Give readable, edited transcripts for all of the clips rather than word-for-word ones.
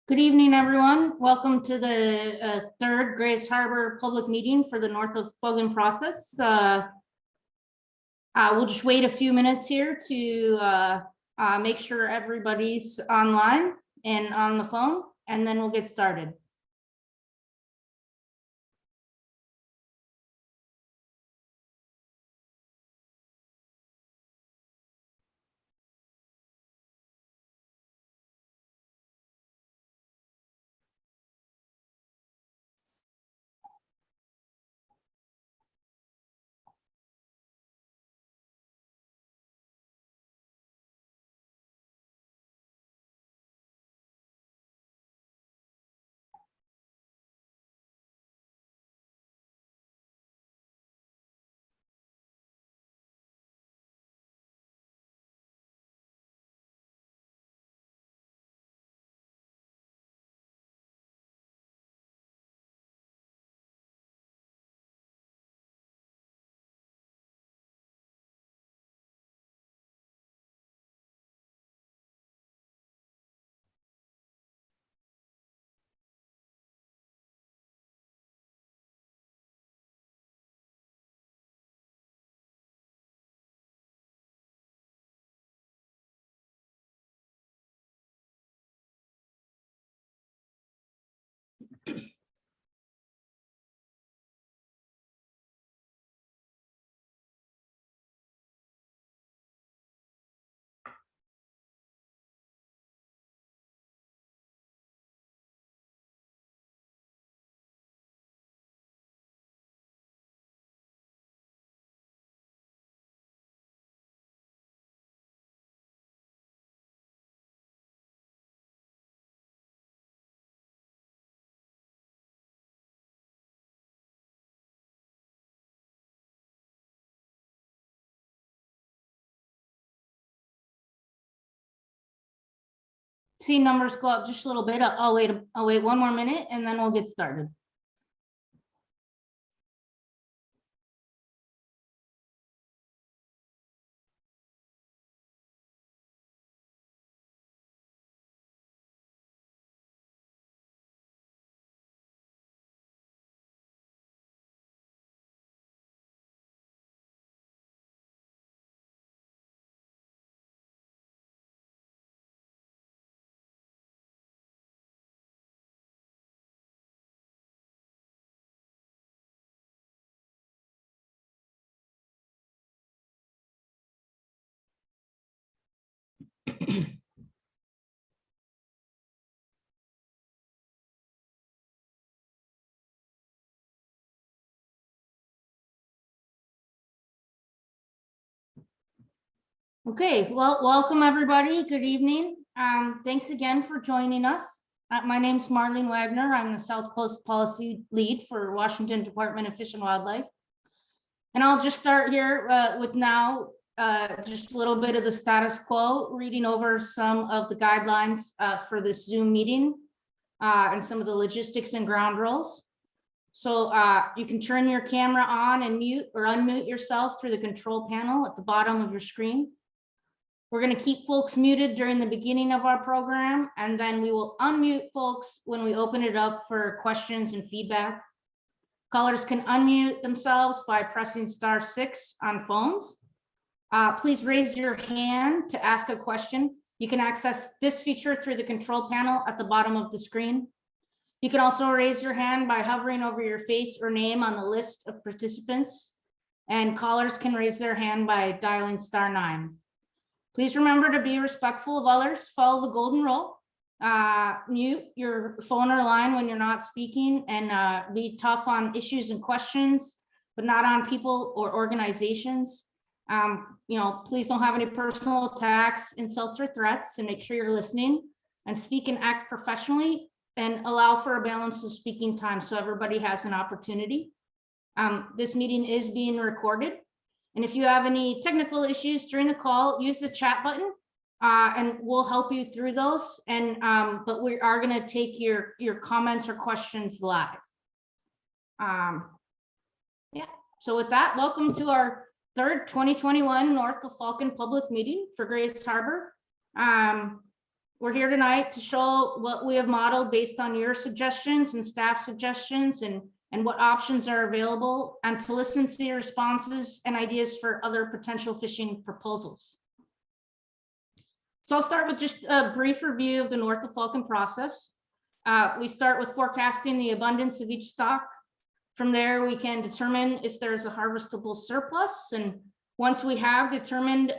Good evening, everyone. Welcome to the third Grays Harbor public meeting for the North of Falcon process. We'll just wait a few minutes here to make sure everybody's online and on the phone, and then we'll get started. See numbers go up just a little bit. I'll wait one more minute and then we'll get started. Okay, well, welcome everybody. Good evening. Thanks again for joining us. My name's Marlene Wagner. I'm the South Coast Policy Lead for Washington Department of Fish and Wildlife. And I'll just start here with now just a little bit of the status quo, reading over some of the guidelines for this Zoom meeting and some of the logistics and ground rules. So you can turn your camera on and mute or unmute yourself through the control panel at the bottom of your screen. We're going to keep folks muted during the beginning of our program, and then we will unmute folks when we open it up for questions and feedback. Callers can unmute themselves by pressing *6 on phones. Please raise your hand to ask a question. You can access this feature through the control panel at the bottom of the screen. You can also raise your hand by hovering over your face or name on the list of participants, and callers can raise their hand by dialing *9. Please remember to be respectful of others, follow the golden rule, mute your phone or line when you're not speaking, and be tough on issues and questions, but not on people or organizations. Please don't have any personal attacks, insults, or threats, and make sure you're listening and speak and act professionally, and allow for a balance of speaking time so everybody has an opportunity. This meeting is being recorded. And if you have any technical issues during the call, use the chat button and we'll help you through those. And but we are going to take your comments or questions live. Yeah. So with that, welcome to our third 2021 North of Falcon public meeting for Grays Harbor. We're here tonight to show what we have modeled based on your suggestions and staff suggestions and what options are available, and to listen to your responses and ideas for other potential fishing proposals. So I'll start with just a brief review of the north of Falcon process. We start with forecasting the abundance of each stock. From there, we can determine if there's a harvestable surplus. And once we have determined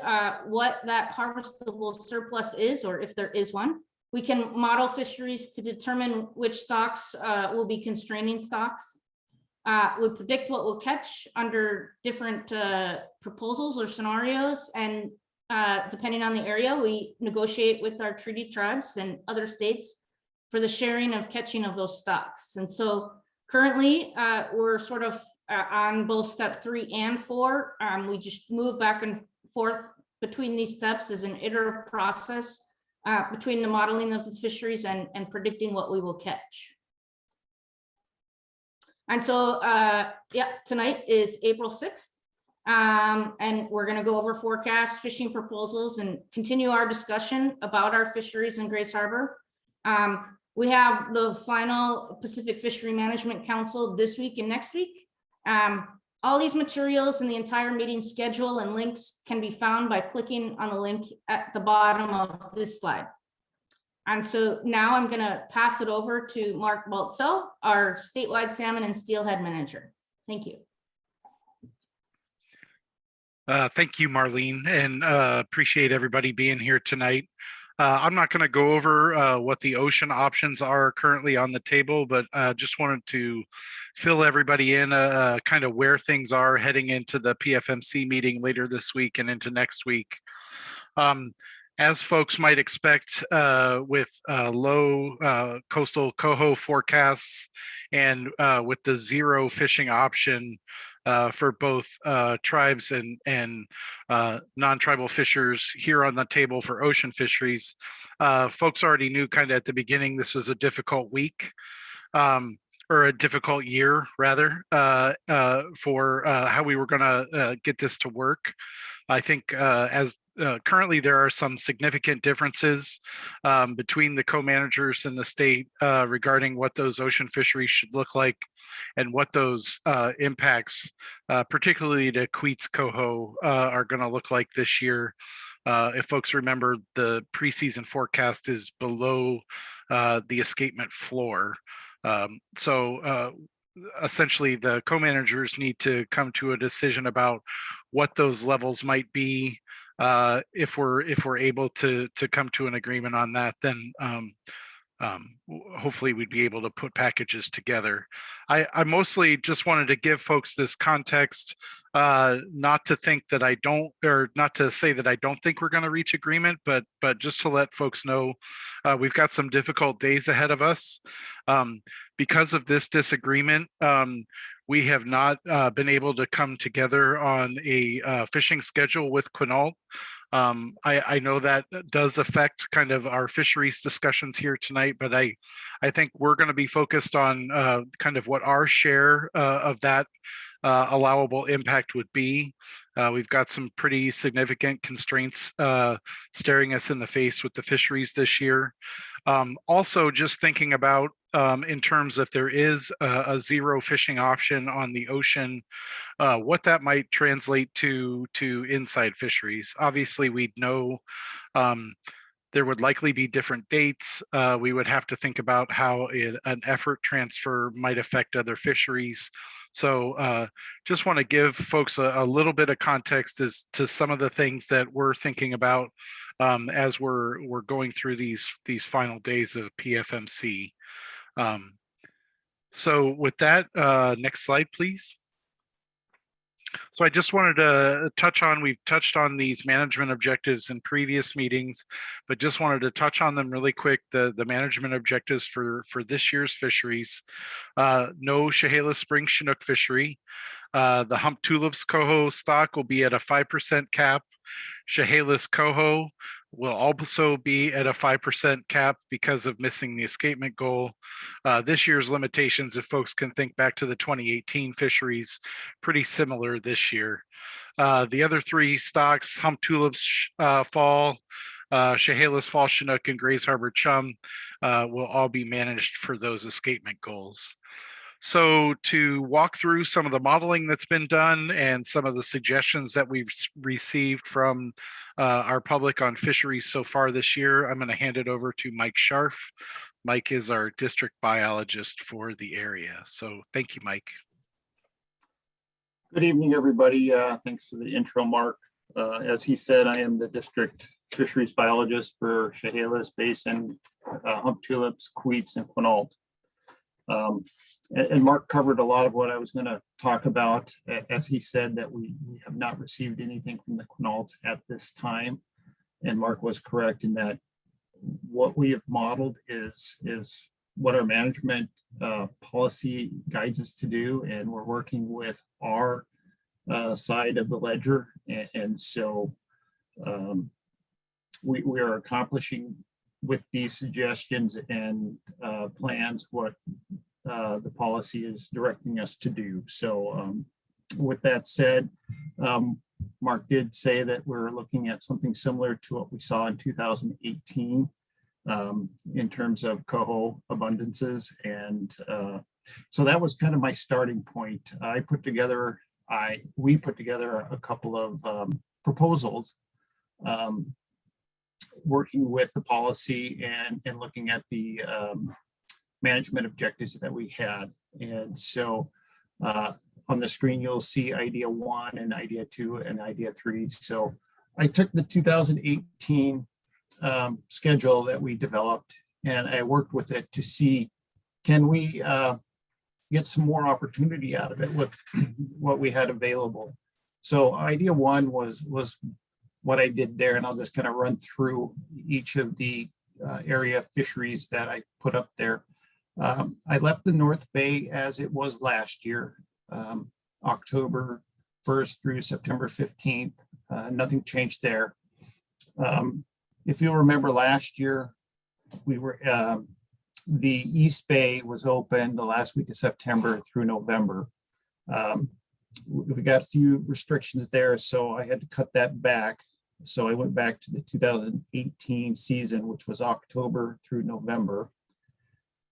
what that harvestable surplus is, or if there is one, we can model fisheries to determine which stocks will be constraining stocks. We predict what we'll catch under different proposals or scenarios, and depending on the area, we negotiate with our treaty tribes and other states for the sharing of catching of those stocks. And so currently, we're sort of on both step 3 and 4. We just move back and forth between these steps as an iterative process between the modeling of the fisheries and predicting what we will catch. And so, yeah, tonight is April 6th, and we're going to go over forecast fishing proposals and continue our discussion about our fisheries in Grace Harbor. We have the final Pacific Fishery Management Council this week and next week. All these materials and the entire meeting schedule and links can be found by clicking on the link at the bottom of this slide. And so now I'm going to pass it over to Mark Baltzel, our statewide salmon and steelhead manager. Thank you. Thank you, Marlene, and appreciate everybody being here tonight. I'm not going to go over what the ocean options are currently on the table, but just wanted to fill everybody in kind of where things are heading into the PFMC meeting later this week and into next week. As folks might expect, with low coastal coho forecasts and with the zero fishing option for both tribes and non-tribal fishers here on the table for ocean fisheries, folks already knew kind of at the beginning this was a difficult week. Or a difficult year, rather, for how we were going to get this to work. I think as currently there are some significant differences between the co-managers in the state regarding what those ocean fisheries should look like and what those impacts, particularly to Queets coho, are going to look like this year. If folks remember, the preseason forecast is below the escapement floor. So essentially the co-managers need to come to a decision about what those levels might be. If we're able to come to an agreement on that, then hopefully we'd be able to put packages together. I mostly just wanted to give folks this context, not to think that I don't, or not to say that I don't think we're going to reach agreement, but just to let folks know we've got some difficult days ahead of us. Because of this disagreement, we have not been able to come together on a fishing schedule with Quinault. I know that does affect kind of our fisheries discussions here tonight, but I think we're going to be focused on kind of what our share of that allowable impact would be. We've got some pretty significant constraints staring us in the face with the fisheries this year. Also, just thinking about in terms if there is a zero fishing option on the ocean, what that might translate to inside fisheries. Obviously, we'd know there would likely be different dates. We would have to think about how an effort transfer might affect other fisheries. So just want to give folks a little bit of context as to some of the things that we're thinking about as we're going through these final days of PFMC. So with that, next slide, please. So I just wanted to touch on, we've touched on these management objectives in previous meetings, but just wanted to touch on them really quick. The management objectives for this year's fisheries: no Chehalis Spring Chinook fishery. The hump tulips coho stock will be at a 5% cap. Chehalis coho will also be at a 5% cap because of missing the escapement goal. This year's limitations, if folks can think back to the 2018 fisheries, pretty similar this year. The other three stocks, hump tulips fall, Chehalis, Fall Chinook, and Grays Harbor Chum will all be managed for those escapement goals. So to walk through some of the modeling that's been done and some of the suggestions that we've received from our public on fisheries so far this year, I'm going to hand it over to Mike Scharf. Mike is our district biologist for the area. So thank you, Mike. Good evening, everybody. Thanks for the intro, Mark. As he said, I am the district fisheries biologist for Chehalis Basin, hump tulips, quoits, and quinault. And Mark covered a lot of what I was going to talk about, as he said that we have not received anything from the quinaults at this time. And Mark was correct in that what we have modeled is what our management policy guides us to do. And we're working with our side of the ledger. And so we are accomplishing with these suggestions and plans what the policy is directing us to do. So with that said, Mark did say that we're looking at something similar to what we saw in 2018 in terms of coho abundances. And so that was kind of my starting point. We put together a couple of proposals working with the policy and looking at the management objectives that we had. And so on the screen, you'll see idea 1 and idea 2 and idea 3. So I took the 2018 schedule that we developed and I worked with it to see, can we get some more opportunity out of it with what we had available. So idea 1 was what I did there, and I'll just kind of run through each of the area fisheries that I put up there. I left the North Bay as it was last year, October 1st through September 15th. Nothing changed there. If you'll remember last year, we were the East Bay was open the last week of September through November. We got a few restrictions there, so I had to cut that back. So I went back to the 2018 season, which was October through November.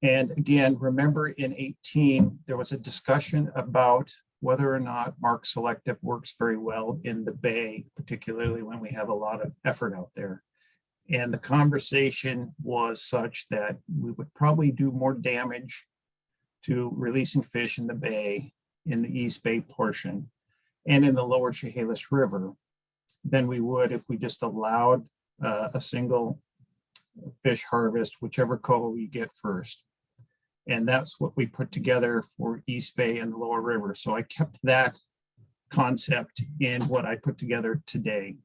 And again, remember in 18, there was a discussion about whether or not Mark Selective works very well in the Bay, particularly when we have a lot of effort out there. And the conversation was such that we would probably do more damage to releasing fish in the Bay, in the East Bay portion, and in the lower Chehalis River than we would if we just allowed a single fish harvest, whichever coho you get first. And that's what we put together for East Bay and the lower river. So I kept that concept in what I put together today.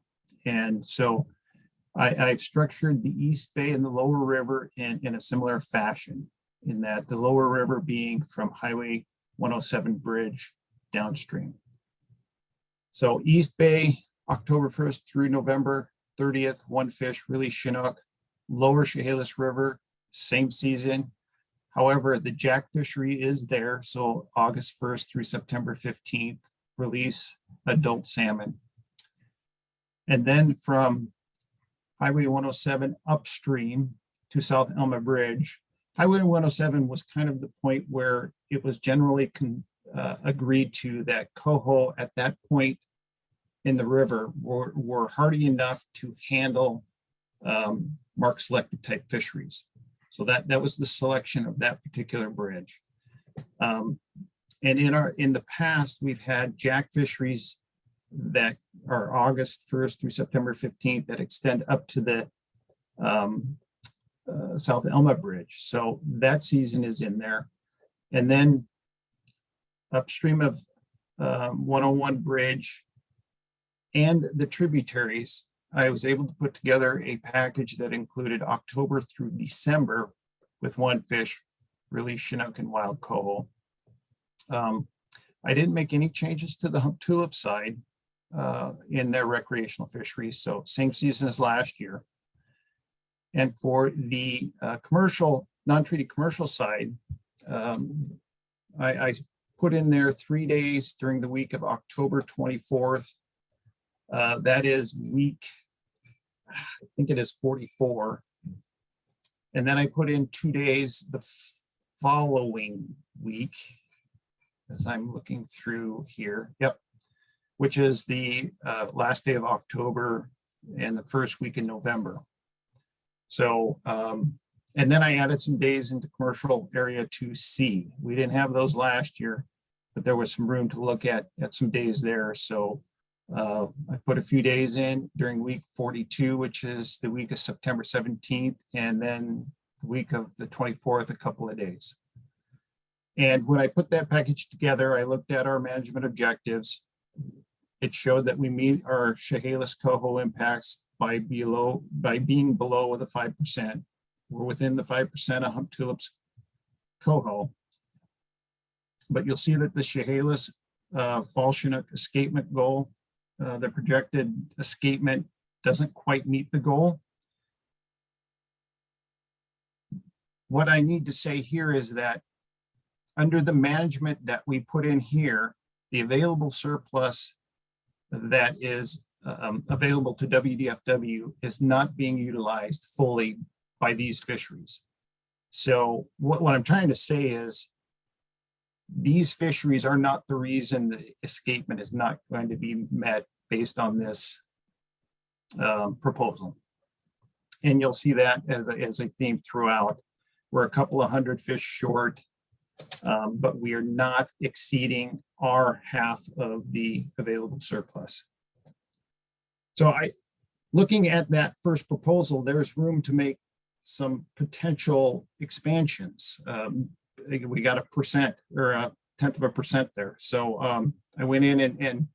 And so I've structured the East Bay and the lower river in a similar fashion, in that the lower river being from Highway 107 bridge downstream. So East Bay, October 1st through November 30th, 1 fish, release Chinook. Lower Chehalis River, same season. However, the jack fishery is there. So August 1st through September 15th, release adult salmon. And then from Highway 107 upstream to South Elma Bridge, Highway 107 was kind of the point where it was generally agreed to that coho at that point in the river were hardy enough to handle Mark Selective type fisheries. So that was the selection of that particular bridge. And in the past, we've had jack fisheries that are August 1st through September 15th that extend up to the South Elma Bridge. So that season is in there. And then upstream of 101 Bridge and the tributaries, I was able to put together a package that included October through December with 1 fish, release Chinook and wild coho. I didn't make any changes to the hump tulip side in their recreational fisheries. So same season as last year. And for the commercial, non-treated commercial side, I put in there 3 days during the week of October 24th. That is week I think it is 44. And then I put in 2 days the following week, as I'm looking through here. Yep. Which is the last day of October and the first week in November. So, and then I added some days into commercial area 2C. We didn't have those last year, but there was some room to look at some days there. So I put a few days in during week 42, which is the week of September 17th, and then the week of the 24th, a couple of days. And when I put that package together, I looked at our management objectives. It showed that we meet our Chehalis coho impacts by being below the 5%. We're within the 5% of hump tulips coho. But you'll see that the Chehalis fall Chinook escapement goal, the projected escapement doesn't quite meet the goal. What I need to say here is that under the management that we put in here, the available surplus that is available to WDFW is not being utilized fully by these fisheries. So what I'm trying to say is these fisheries are not the reason the escapement is not going to be met based on this proposal. And you'll see that as a theme throughout. We're a couple of hundred fish short, but we are not exceeding our half of the available surplus. So looking at that first proposal, there's room to make some potential expansions. We got 1% or 0.1% there. So I went in and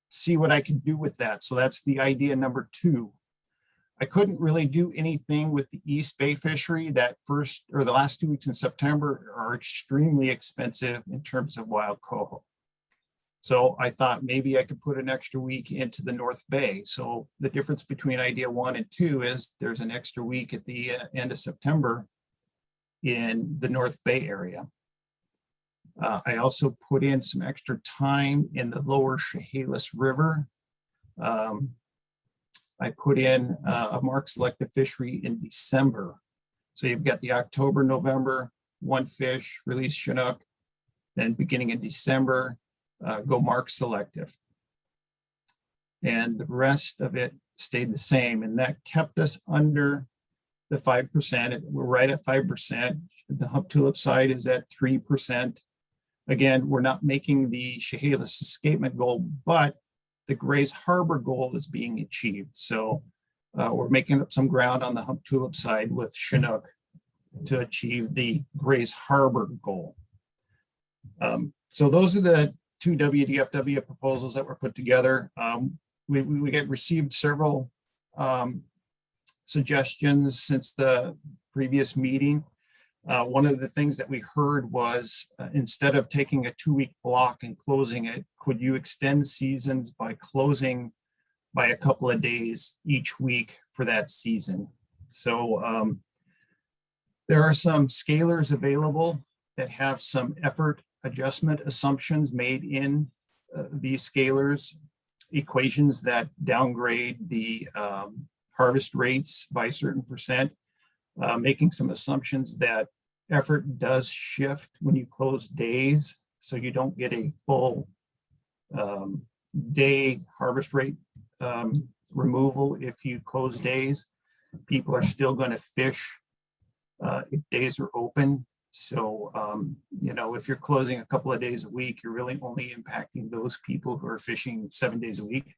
see what I could do with that. So that's the idea number 2. I couldn't really do anything with the East Bay fishery. That first or the last 2 weeks in September are extremely expensive in terms of wild coho. So I thought maybe I could put an extra week into the North Bay. So the difference between idea 1 and 2 is there's an extra week at the end of September in the North Bay area. I also put in some extra time in the lower Chehalis River. I put in a mark selective fishery in December. So you've got the October, November, 1 fish, release Chinook. Then beginning in December, go mark selective. And the rest of it stayed the same. And that kept us under the 5%. We're right at 5%. The hump tulip side is at 3%. Again, we're not making the Chehalis escapement goal, but the Gray's Harbor goal is being achieved. So we're making up some ground on the hump tulip side with Chinook to achieve the Gray's Harbor goal. So those are the 2 WDFW proposals that were put together. We received several suggestions since the previous meeting. One of the things that we heard was instead of taking a 2-week block and closing it, could you extend seasons by closing by a couple of days each week for that season? So there are some scalers available that have some effort adjustment assumptions made in these scalers, equations that downgrade the harvest rates by a certain percent, making some assumptions that effort does shift when you close days, so you don't get a full day harvest rate removal if you close days. People are still going to fish if days are open. So, you know, if you're closing a couple of days a week, you're really only impacting those people who are fishing 7 days a week.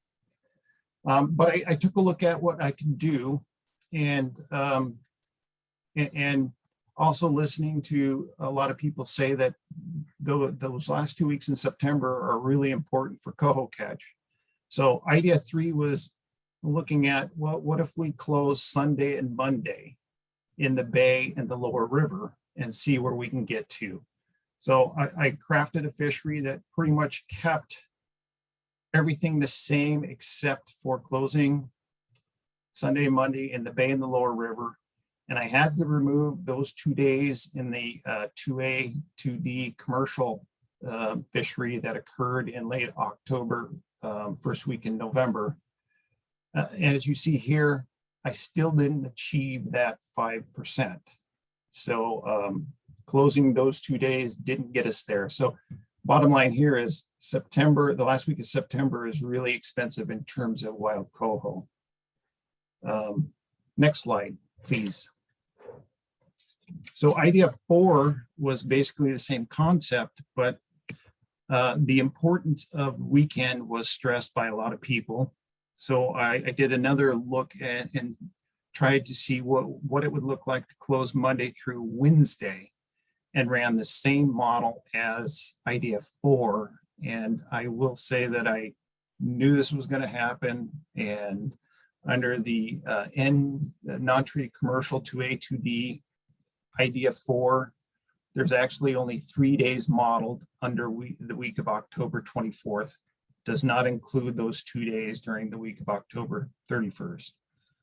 But I took a look at what I can do, and also listening to a lot of people say that those last 2 weeks in September are really important for coho catch. So idea 3 was looking at, well, what if we close Sunday and Monday in the bay and the lower river and see where we can get to. So I crafted a fishery that pretty much kept everything the same except for closing Sunday and Monday in the bay and the lower river. And I had to remove those 2 days in the 2A, 2D commercial fishery that occurred in late October, first week in November. As you see here, I still didn't achieve that 5%. So closing those 2 days didn't get us there. So bottom line here is September, the last week of September is really expensive in terms of wild coho. Next slide, please. So idea 4 was basically the same concept, but the importance of weekend was stressed by a lot of people. So I did another look at and tried to see what it would look like to close Monday through Wednesday, and ran the same model as idea 4. And I will say that I knew this was going to happen. And under the non-treated commercial 2A, 2D, idea 4, there's actually only 3 days modeled under the week of October 24th. Does not include those 2 days during the week of October 31st.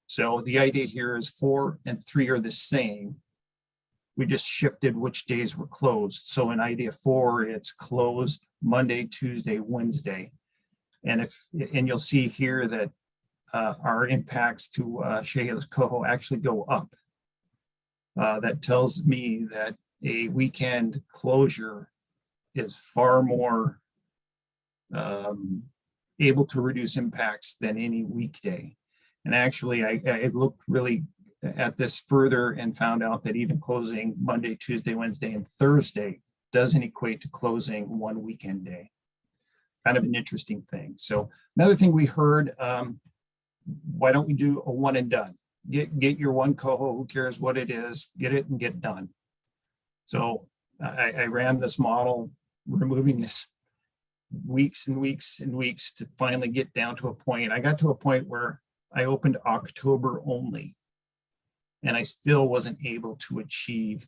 So the idea here is 4 and 3 are the same. We just shifted which days were closed. So in idea 4, it's closed Monday, Tuesday, Wednesday. And you'll see here that our impacts to Chehalis coho actually go up. That tells me that a weekend closure is far more able to reduce impacts than any weekday. And actually, I looked really at this further and found out that even closing Monday, Tuesday, Wednesday, and Thursday doesn't equate to closing one weekend day. Kind of an interesting thing. So another thing we heard, why don't we do a one and done? Get your one coho, who cares what it is, get it and get done. So I ran this model, removing this weeks and weeks and weeks to finally get down to a point. I got to a point where I opened October only, and I still wasn't able to achieve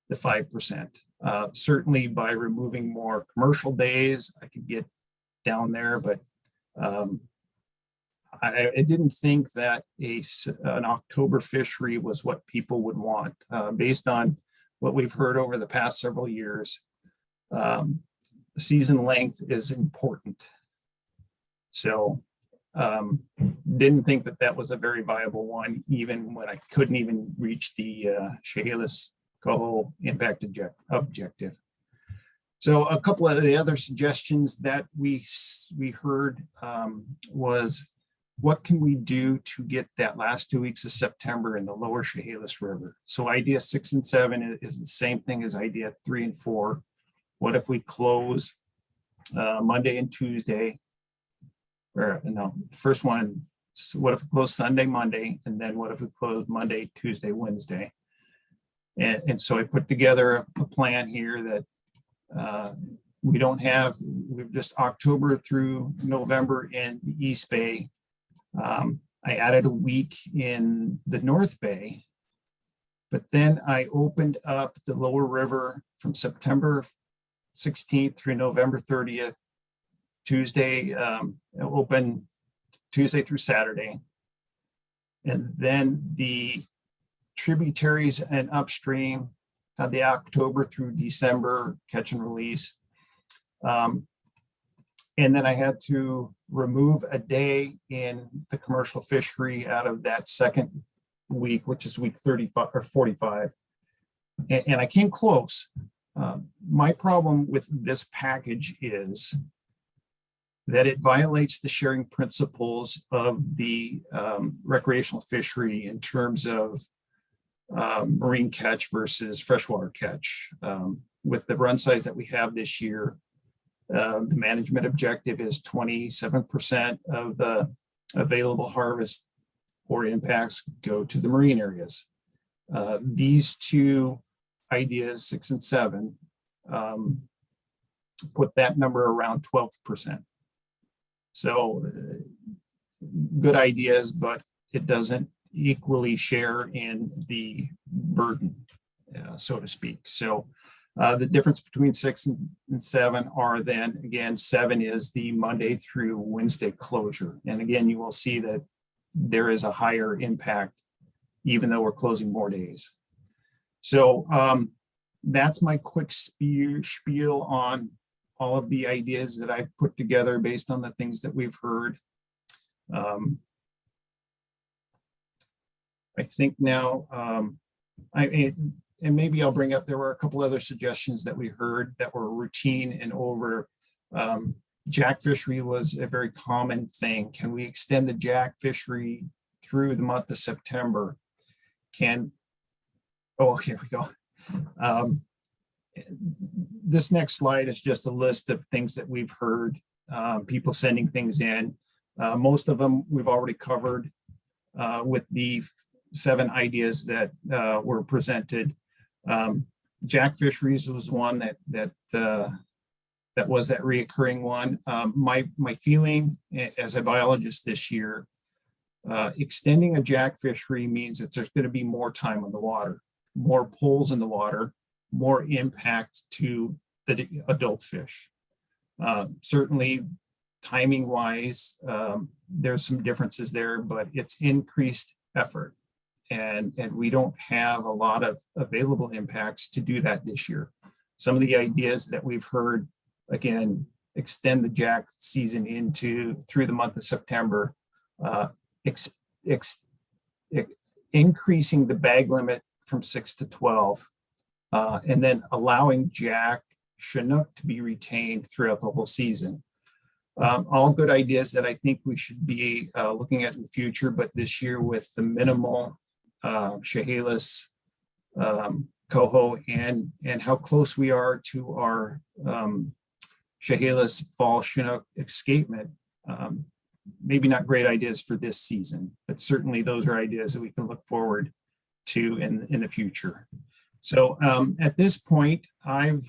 the 5%. Certainly by removing more commercial days, I could get down there, but I didn't think that an October fishery was what people would want. Based on what we've heard over the past several years, season length is important. So didn't think that was a very viable one, even when I couldn't even reach the Chehalis coho impact objective. So a couple of the other suggestions that we heard was, what can we do to get that last 2 weeks of September in the lower Chehalis River? So idea 6 and 7 is the same thing as idea 3 and 4. What if we close Monday and Tuesday? Or no, first one, what if we close Sunday, Monday, and then what if we close Monday, Tuesday, Wednesday? And so I put together a plan here that we've just October through November in the East Bay. I added a week in the North Bay, but then I opened up the lower river from September 16th through November 30th, Tuesday, open Tuesday through Saturday. And then the tributaries and upstream had the October through December catch and release. And then I had to remove a day in the commercial fishery out of that second week, which is week 35 or 45. And I came close. My problem with this package is that it violates the sharing principles of the recreational fishery in terms of marine catch versus freshwater catch. With the run size that we have this year, the management objective is 27% of the available harvest or impacts go to the marine areas. These two ideas, 6 and 7, put that number around 12%. So good ideas, but it doesn't equally share in the burden, so to speak. So the difference between 6 and 7 are then, again, 7 is the Monday through Wednesday closure. And again, you will see that there is a higher impact, even though we're closing more days. So that's my quick spiel on all of the ideas that I've put together based on the things that we've heard. I think now, and maybe I'll bring up, there were a couple other suggestions that we heard that were routine and over. Jack fishery was a very common thing. Can we extend the jack fishery through the month of September? Here we go. This next slide is just a list of things that we've heard, people sending things in. Most of them we've already covered with the 7 ideas that were presented. Jack fisheries was one that was that reoccurring one. My feeling as a biologist this year, extending a jack fishery means that there's going to be more time on the water, more poles in the water, more impact to the adult fish. Certainly timing wise, there's some differences there, but it's increased effort. And we don't have a lot of available impacts to do that this year. Some of the ideas that we've heard, again, extend the jack season through the month of September, increasing the bag limit from 6 to 12, and then allowing jack, Chinook to be retained throughout the whole season. All good ideas that I think we should be looking at in the future, but this year with the minimal Chehalis, coho, and how close we are to our Chehalis fall Chinook escapement, maybe not great ideas for this season, but certainly those are ideas that we can look forward to in the future. So at this point, I've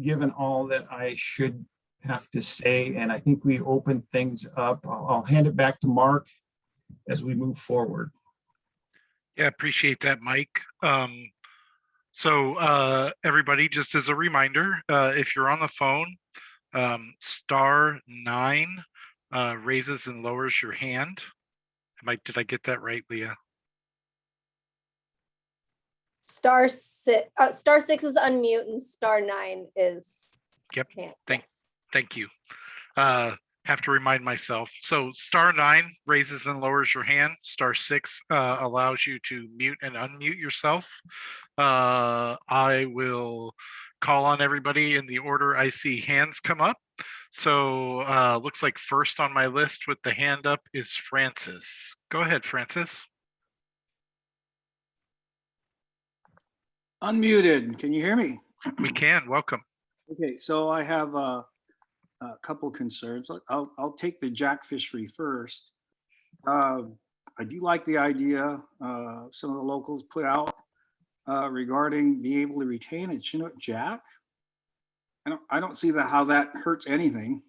given all that I should have to say, and I think we open things up. I'll hand it back to Mark as we move forward. Yeah, appreciate that, Mike. So everybody, just as a reminder, if you're on the phone, *9 raises and lowers your hand. Did I get that right, Leah? *6 is unmute and *9 is Yep. hand. Thank you. Have to remind myself. So *9 raises and lowers your hand. *6 allows you to mute and unmute yourself. I will call on everybody in the order I see hands come up. So looks like first on my list with the hand up is Francis. Go ahead, Francis. Unmuted. Can you hear me? We can. Welcome. Okay, so I have a couple concerns. I'll take the jack fishery first. I do like the idea some of the locals put out regarding being able to retain a Chinook jack. I don't see how that hurts anything.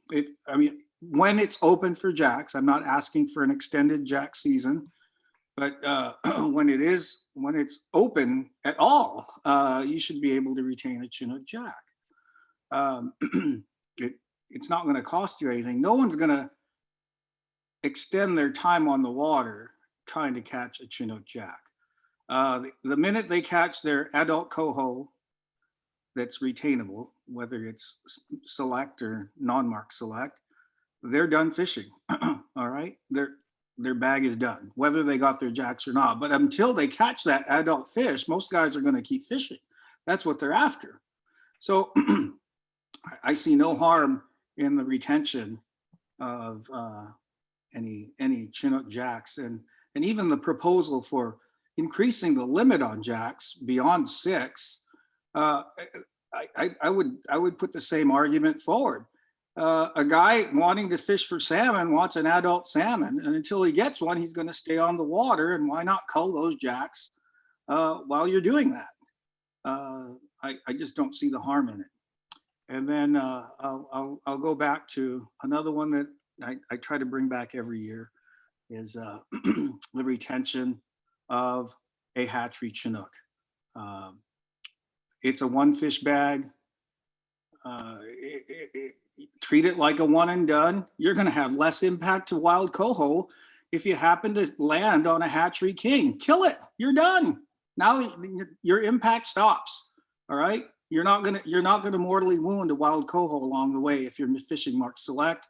I mean, when it's open for jacks, I'm not asking for an extended jack season, but when it's open at all, you should be able to retain a Chinook jack. It's not going to cost you anything. No one's going to extend their time on the water trying to catch a Chinook jack. The minute they catch their adult coho that's retainable, whether it's select or non-mark select, they're done fishing. All right, their bag is done, whether they got their jacks or not. But until they catch that adult fish, most guys are going to keep fishing. That's what they're after. So I see no harm in the retention of any Chinook jacks, and even the proposal for increasing the limit on jacks beyond 6. I would put the same argument forward. A guy wanting to fish for salmon wants an adult salmon, and until he gets one, he's going to stay on the water. And why not cull those jacks while you're doing that? I just don't see the harm in it. And then I'll go back to another one that I try to bring back every year is the retention of a hatchery Chinook. It's a 1 fish bag. Treat it like a one and done. You're going to have less impact to wild coho if you happen to land on a hatchery king. Kill it. You're done. Now your impact stops. All right. You're not gonna mortally wound a wild coho along the way if you're fishing mark select,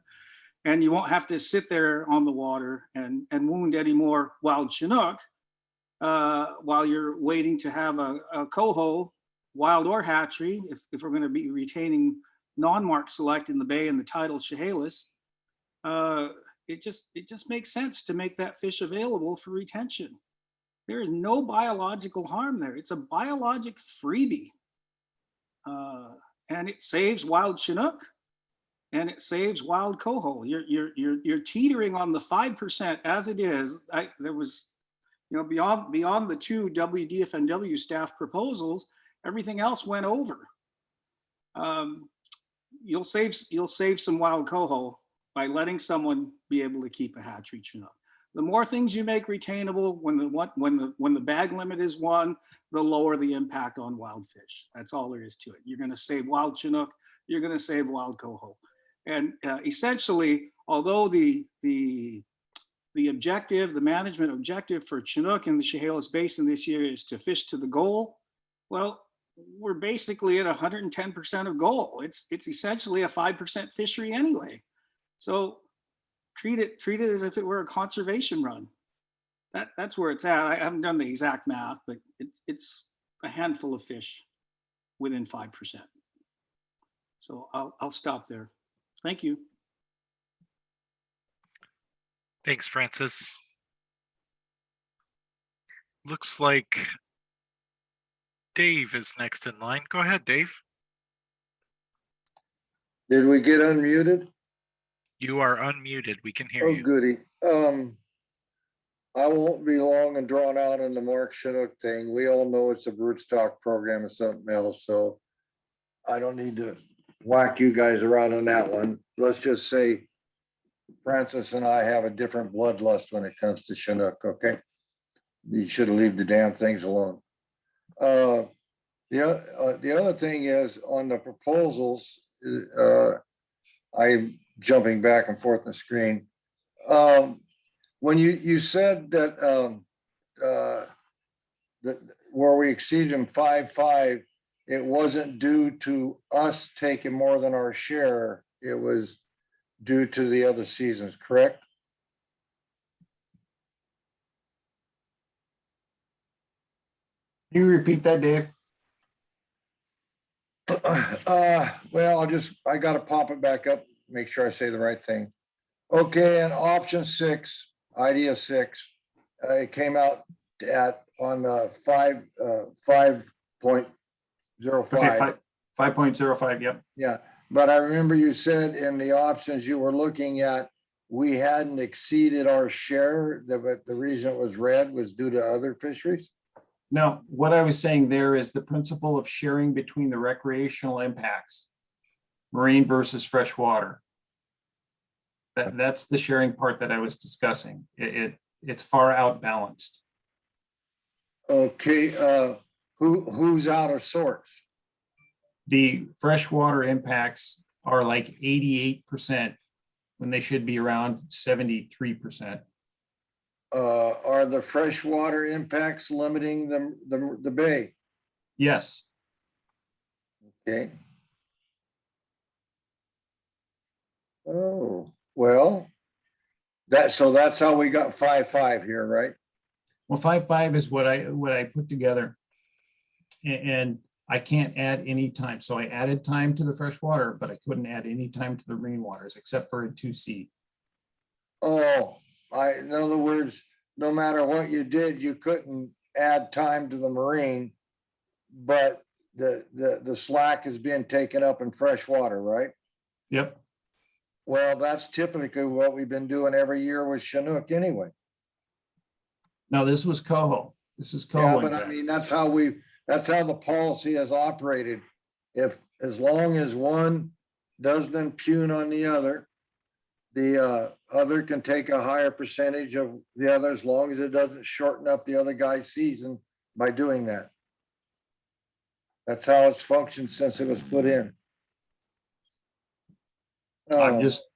and you won't have to sit there on the water and wound any more wild Chinook while you're waiting to have a coho, wild or hatchery, if we're going to be retaining non-marked select in the bay and the tidal Chehalis, it just makes sense to make that fish available for retention. There is no biological harm there. It's a biologic freebie. And it saves wild Chinook and it saves wild coho. You're teetering on the 5% as it is. There was, beyond the two WDFNW staff proposals, everything else went over. You'll save some wild coho by letting someone be able to keep a hatchery Chinook. The more things you make retainable, when the bag limit is 1, the lower the impact on wild fish. That's all there is to it. You're going to save wild Chinook. You're going to save wild coho. And essentially, although the objective, the management objective for Chinook in the Chehalis Basin this year is to fish to the goal, well, we're basically at 110% of goal. It's essentially a 5% fishery anyway. So treat it as if it were a conservation run. That's where it's at. I haven't done the exact math, but it's a handful of fish within 5%. So I'll stop there. Thank you. Thanks, Francis. Looks like Dave is next in line. Go ahead, Dave. Did we get unmuted? You are unmuted. We can hear Oh, you. goody. I won't be long and drawn out on the Mark Chinook thing. We all know it's a broodstock program and something else, so I don't need to whack you guys around on that one. Let's just say Francis and I have a different bloodlust when it comes to Chinook, okay? You should leave the damn things alone. The other thing is on the proposals, I'm jumping back and forth on the screen. When you said that where we exceeded them 5.5, it wasn't due to us taking more than our share. It was due to the other seasons, correct? Can you repeat that, Dave? Well, I gotta pop it back up, make sure I say the right thing. Okay, and option 6, idea 6, it came out on 5.05. Okay, 5.05, yep. Yeah, but I remember you said in the options you were looking at, we hadn't exceeded our share, but the reason it was red was due to other fisheries? No, what I was saying there is the principle of sharing between the recreational impacts, marine versus freshwater. That's the sharing part that I was discussing. It's far out balanced. Okay, who's out of sorts? The freshwater impacts are like 88% when they should be around 73%. Are the freshwater impacts limiting the bay? Yes. Okay. Oh, well, that's how we got 5.5 here, right? Well, 5.5 is what I put together. And I can't add any time. So I added time to the freshwater, but I couldn't add any time to the marine waters except for a 2C. Oh, in other words, no matter what you did, you couldn't add time to the marine, but the slack is being taken up in freshwater, right? Yep. Well, that's typically what we've been doing every year with Chinook anyway. No, this was coho. This is coho. Yeah, but I mean, that's how the policy has operated. As long as one doesn't impugn on the other, the other can take a higher percentage of the other as long as it doesn't shorten up the other guy's season by doing that. That's how it's functioned since it was put in. I'm just,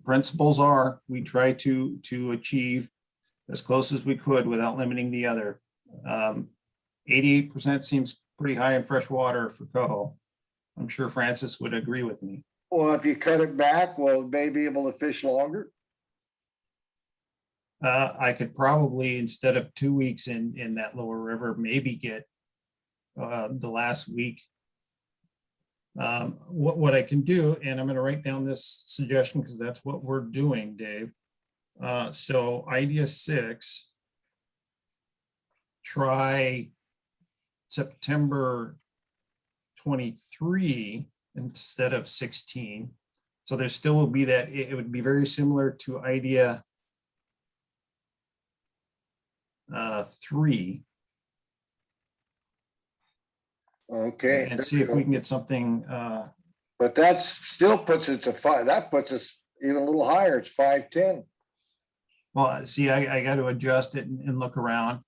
principles are, we try to achieve as close as we could without limiting the other. 88% seems pretty high in freshwater for coho. I'm sure Francis would agree with me. Well, if you cut it back, will they be able to fish longer? I could probably, instead of 2 weeks in that lower river, maybe get the last week. What I can do, and I'm gonna write down this suggestion because that's what we're doing, Dave. So idea 6, try September 23 instead of 16. So there still will be that, it would be very similar to idea 3, Okay. and see if we can get something, But that's still puts it to 5, that puts us even a little higher, it's 510. well, see, I got to adjust it and look around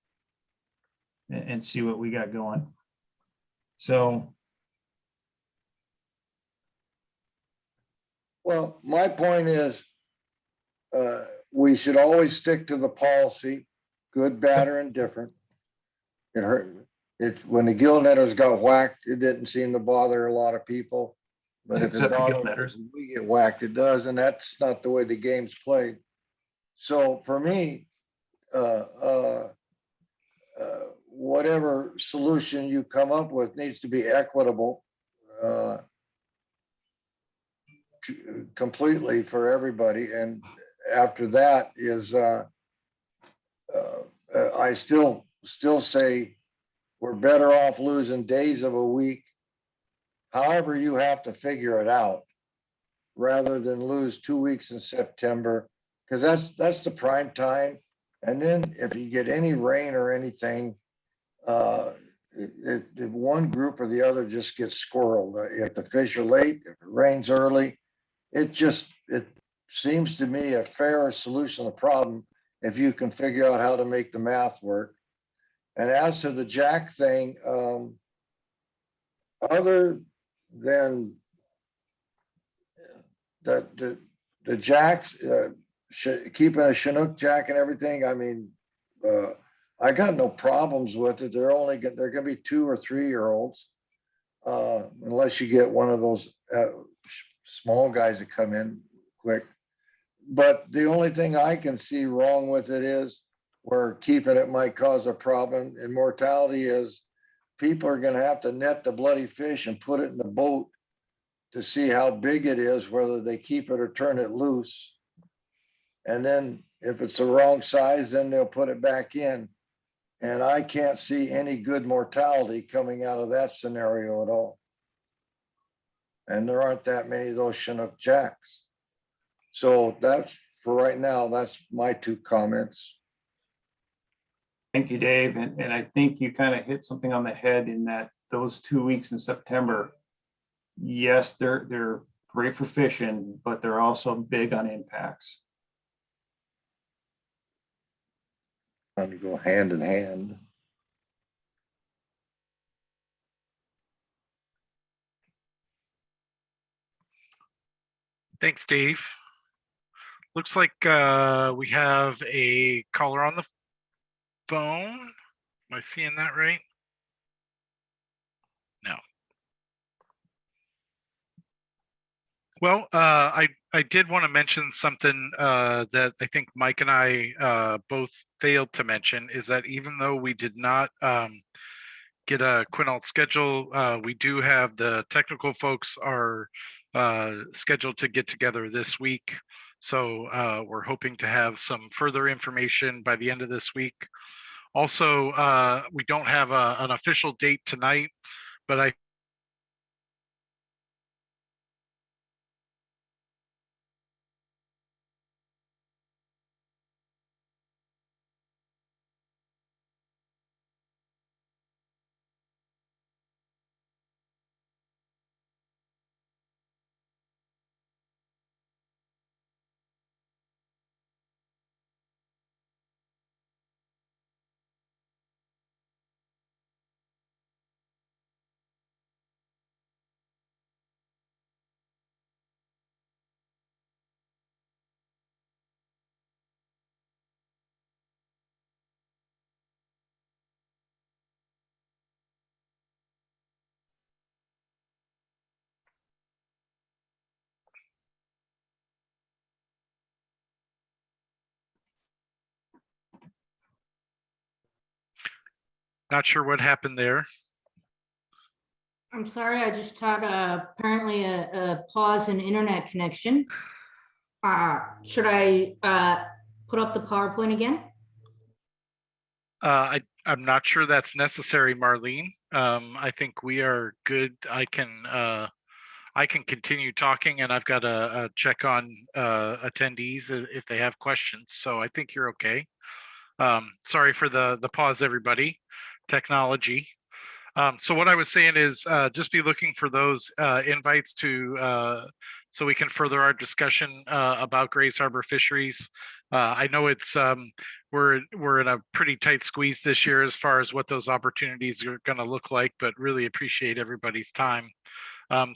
and see what we got going. So, Well, my point is, we should always stick to the policy, good, bad, or indifferent. It hurt, when the gill netters got whacked, it didn't seem to bother a lot of people. But if it Except the gill bothers netters. us, we get whacked, it does, and that's not the way the game's played. So for me, whatever solution you come up with needs to be equitable completely for everybody. And after that is, I still say we're better off losing days of a week. However, you have to figure it out rather than lose 2 weeks in September, because that's the prime time. And then if you get any rain or anything, one group or the other just gets squirreled. If the fish are late, if it rains early, it seems to me a fair solution to the problem if you can figure out how to make the math work. And as to the jack thing, other than the jacks, keeping a Chinook jack and everything, I mean, I got no problems with it. They're gonna be 2 or 3 year olds. Unless you get one of those small guys that come in quick. But the only thing I can see wrong with it is where keeping it might cause a problem in mortality is people are gonna have to net the bloody fish and put it in the boat to see how big it is, whether they keep it or turn it loose. And then if it's the wrong size, then they'll put it back in. And I can't see any good mortality coming out of that scenario at all. And there aren't that many of those Chinook jacks. So that's, for right now, that's my 2 comments. thank you, Dave. And I think you kind of hit something on the head in that those 2 weeks in September, yes, they're great for fishing, but they're also big on impacts. Trying to go hand in hand. Thanks, Dave. Looks like we have a caller on the phone. Am I seeing that right? No. Well, I did want to mention something that I think Mike and I both failed to mention, is that even though we did not get a Quinault schedule, we do have the technical folks are scheduled to get together this week. So we're hoping to have some further information by the end of this week. Also, we don't have an official date tonight, but I Not sure what happened there. I'm sorry, I just had apparently a pause in internet connection. Should I put up the PowerPoint again? I'm not sure that's necessary, Marlene. I think we are good. I can continue talking, and I've got a check on attendees if they have questions. So I think you're okay. Sorry for the pause, everybody. Technology. So what I was saying is just be looking for those invites to so we can further our discussion about Grays Harbor fisheries. I know it's we're in a pretty tight squeeze this year as far as what those opportunities are going to look like, but really appreciate everybody's time.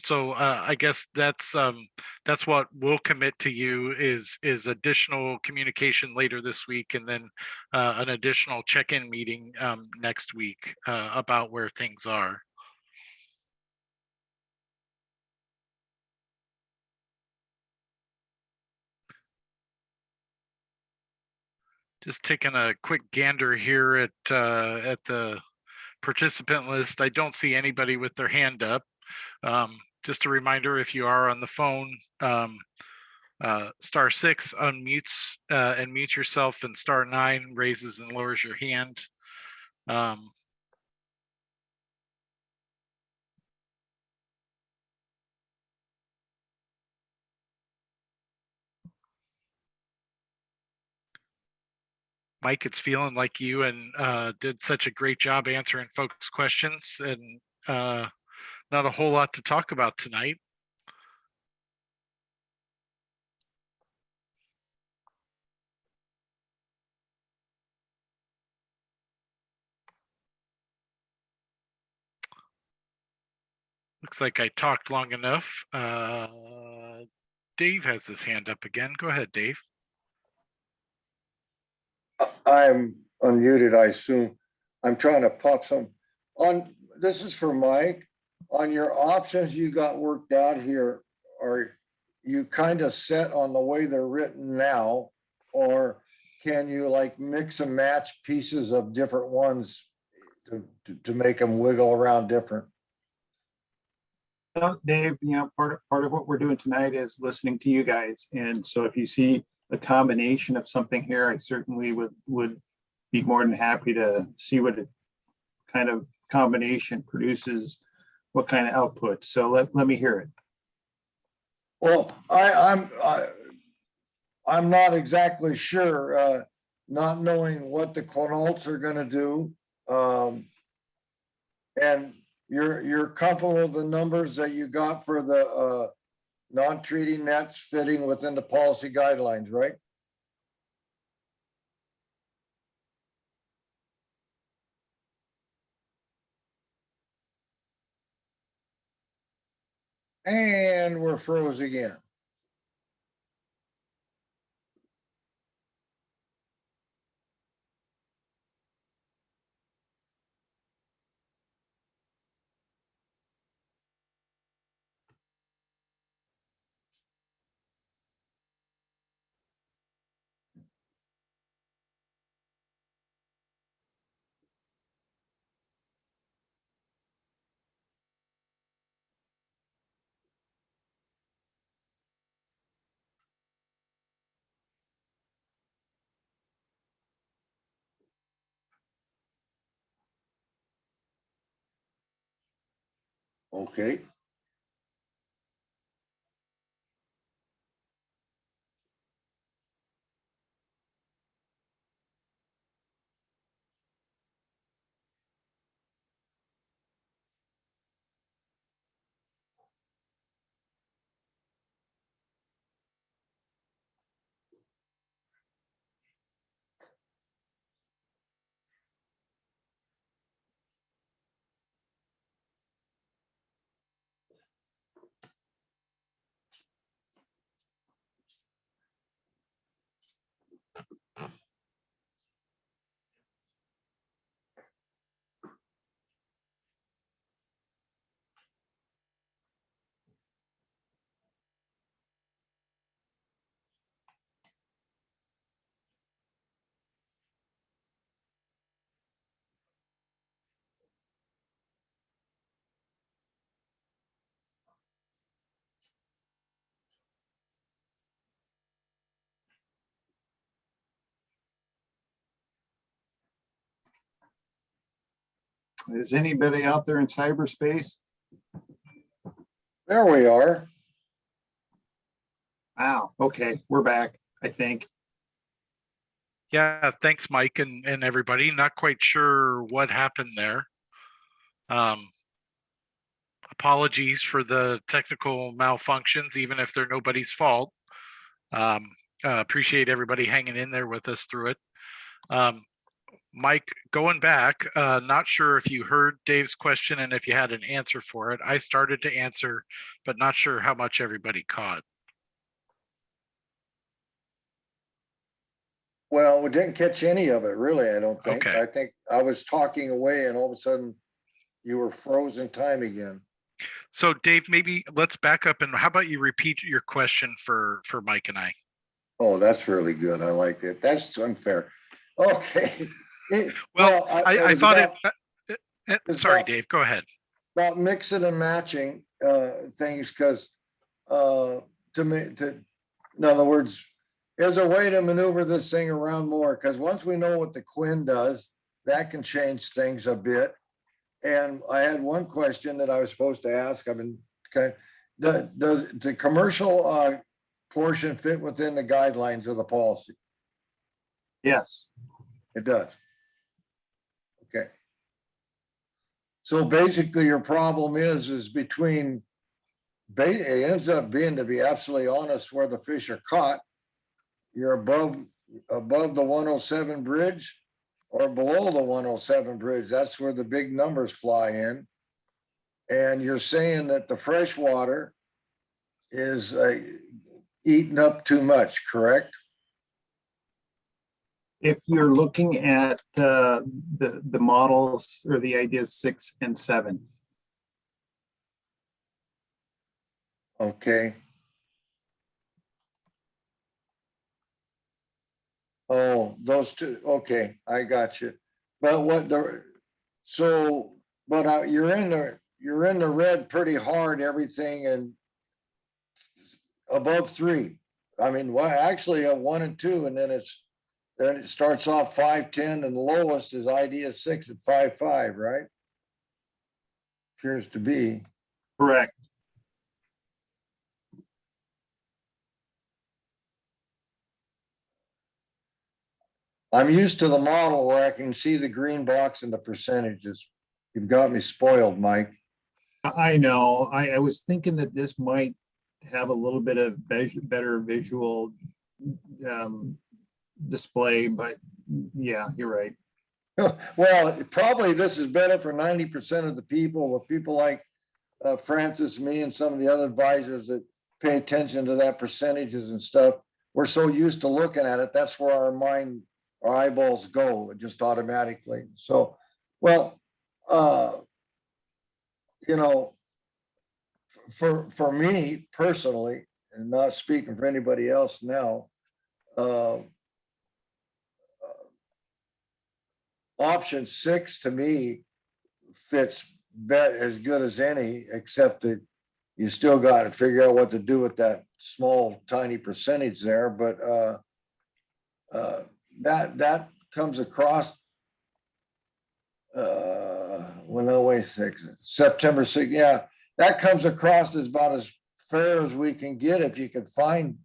So I guess that's what we'll commit to you is additional communication later this week, and then an additional check-in meeting next week about where things are. Just taking a quick gander here at the participant list. I don't see anybody with their hand up. Just a reminder, if you are on the phone, *6 unmutes and mute yourself, and *9 raises and lowers your hand. Mike, it's feeling like you and did such a great job answering folks' questions, and not a whole lot to talk about tonight. Looks like I talked long enough. Dave has his hand up again. Go ahead, Dave. I'm unmuted, I assume. I'm trying to pop some on. This is for Mike. On your options you got worked out here, are you kind of set on the way they're written now, or can you like mix and match pieces of different ones to make them wiggle around different? Well, Dave, part of what we're doing tonight is listening to you guys. And so if you see a combination of something here, I certainly would be more than happy to see what it kind of combination produces, what kind of output. So let me hear it. Well, I'm not exactly sure, not knowing what the Quinaults are gonna do. And you're comfortable with the numbers that you got for the non-treating nets fitting within the policy guidelines, right? And we're froze again. Okay. Is anybody out there in cyberspace? There we are. Wow, okay, we're back, I think. Yeah, thanks, Mike and everybody. Not quite sure what happened there. Apologies for the technical malfunctions, even if they're nobody's fault. Appreciate everybody hanging in there with us through it. Mike, going back, not sure if you heard Dave's question and if you had an answer for it. I started to answer, but not sure how much everybody caught. Well, we didn't catch any of it, really, I don't think. Okay. I think I was talking away and all of a sudden you were frozen time again. So Dave, maybe let's back up and how about you repeat your question for Mike and I? Oh, that's really good. I like it. That's unfair. Okay. Well, I was thought about- it's sorry, about- Dave, go ahead. About mixing and matching things, because in other words, there's a way to maneuver this thing around more, because once we know what the Quinn does, that can change things a bit. And I had one question that I was supposed to ask. I've been does the commercial portion fit within the guidelines of the policy? Yes, It does. Okay. So basically your problem is between, it ends up being, to be absolutely honest, where the fish are caught. You're above the 107 bridge or below the 107 bridge. That's where the big numbers fly in. And you're saying that the freshwater is eating up too much, correct? if you're looking at the models or the ideas 6 and 7. Okay. Oh, those two, okay, I got you. But you're in the red pretty hard, everything, and above 3. I mean, well, actually a 1 and 2, and then it starts off 5.10, and the lowest is idea 6 at 5.5, right? Appears to be. Correct. I'm used to the model where I can see the green box and the percentages. You've got me spoiled, Mike. I know. I was thinking that this might have a little bit of better visual display, but yeah, you're right. Well, probably this is better for 90% of the people, with people like Francis, me, and some of the other advisors that pay attention to that percentages and stuff. We're so used to looking at it. That's where our eyeballs go just automatically. So, well, for me personally, and not speaking for anybody else now, option 6 to me fits as good as any, except that you still got to figure out what to do with that small tiny percentage there. But that comes across September 6th. Yeah, that comes across as about as fair as we can get if you can find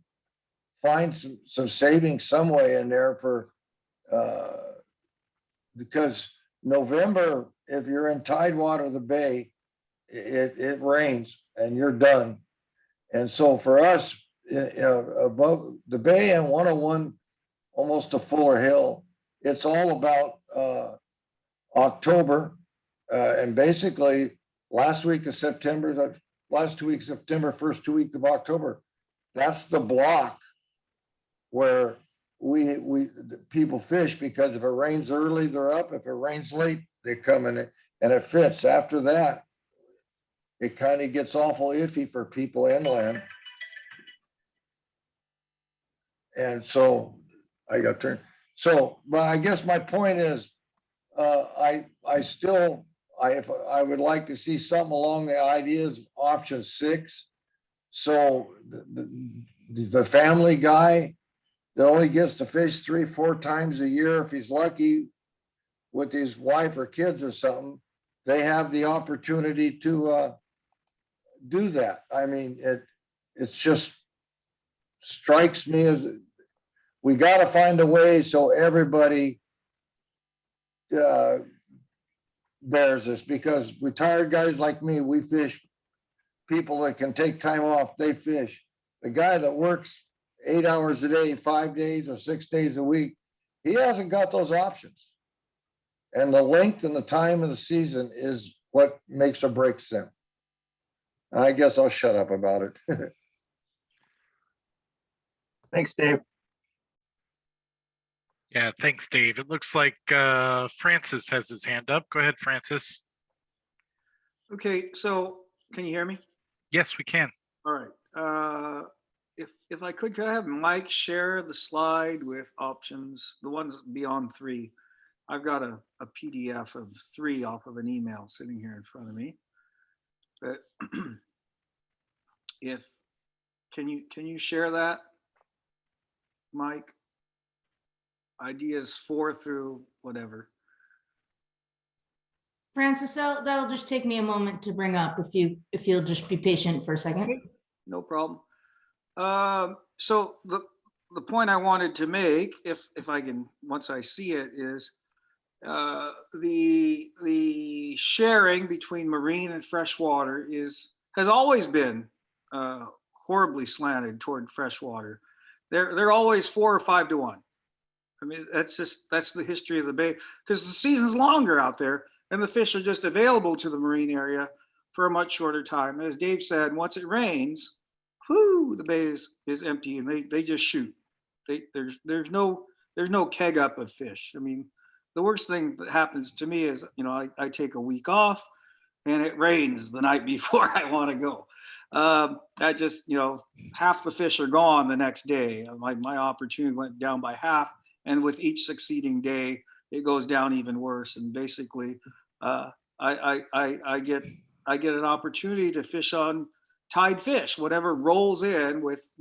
some savings some way in there for because November, if you're in Tidewater, the bay, it rains and you're done. And so for us, above the bay and 101, almost to Fuller Hill, it's all about October, and basically last week of September, the last 2 weeks of September, first 2 weeks of October. That's the block where the people fish, because if it rains early, they're up. If it rains late, they come in, and it fits. After that, it kind of gets awful iffy for people inland. And so I got turned. So, but I guess my point is, I would like to see something along the ideas of option 6. So the family guy that only gets to fish 3-4 times a year, if he's lucky with his wife or kids or something, they have the opportunity to do that. I mean, it's just strikes me as we got to find a way so everybody bears this, because retired guys like me, we fish. People that can take time off, they fish. The guy that works 8 hours a day, 5 days or 6 days a week, he hasn't got those options. And the length and the time of the season is what makes or breaks them. I guess I'll shut up about it. Thanks, Dave. Yeah, thanks, Dave. It looks like Francis has his hand up. Go ahead, Francis. Okay, so can you hear me? Yes, we can. All right. If I could I have Mike share the slide with options, the ones beyond 3? I've got a PDF of 3 off of an email sitting here in front of me. But can you share that, Mike? Ideas 4 through whatever. Francis, that'll just take me a moment to bring up if you'll just be patient for a second. No problem. So the point I wanted to make, if I can, once I see it, is the sharing between marine and freshwater has always been horribly slanted toward freshwater. They're always 4 or 5 to 1. I mean, that's the history of the bay, because the season's longer out there and the fish are just available to the marine area for a much shorter time. As Dave said, once it rains, whoo, the bay is empty and they just shoot. There's no keg up of fish. I mean, the worst thing that happens to me is, I take a week off and it rains the night before I want to go. I just, half the fish are gone the next day. My opportunity went down by half. And with each succeeding day, it goes down even worse. And basically, I get an opportunity to fish on tide fish, whatever rolls in with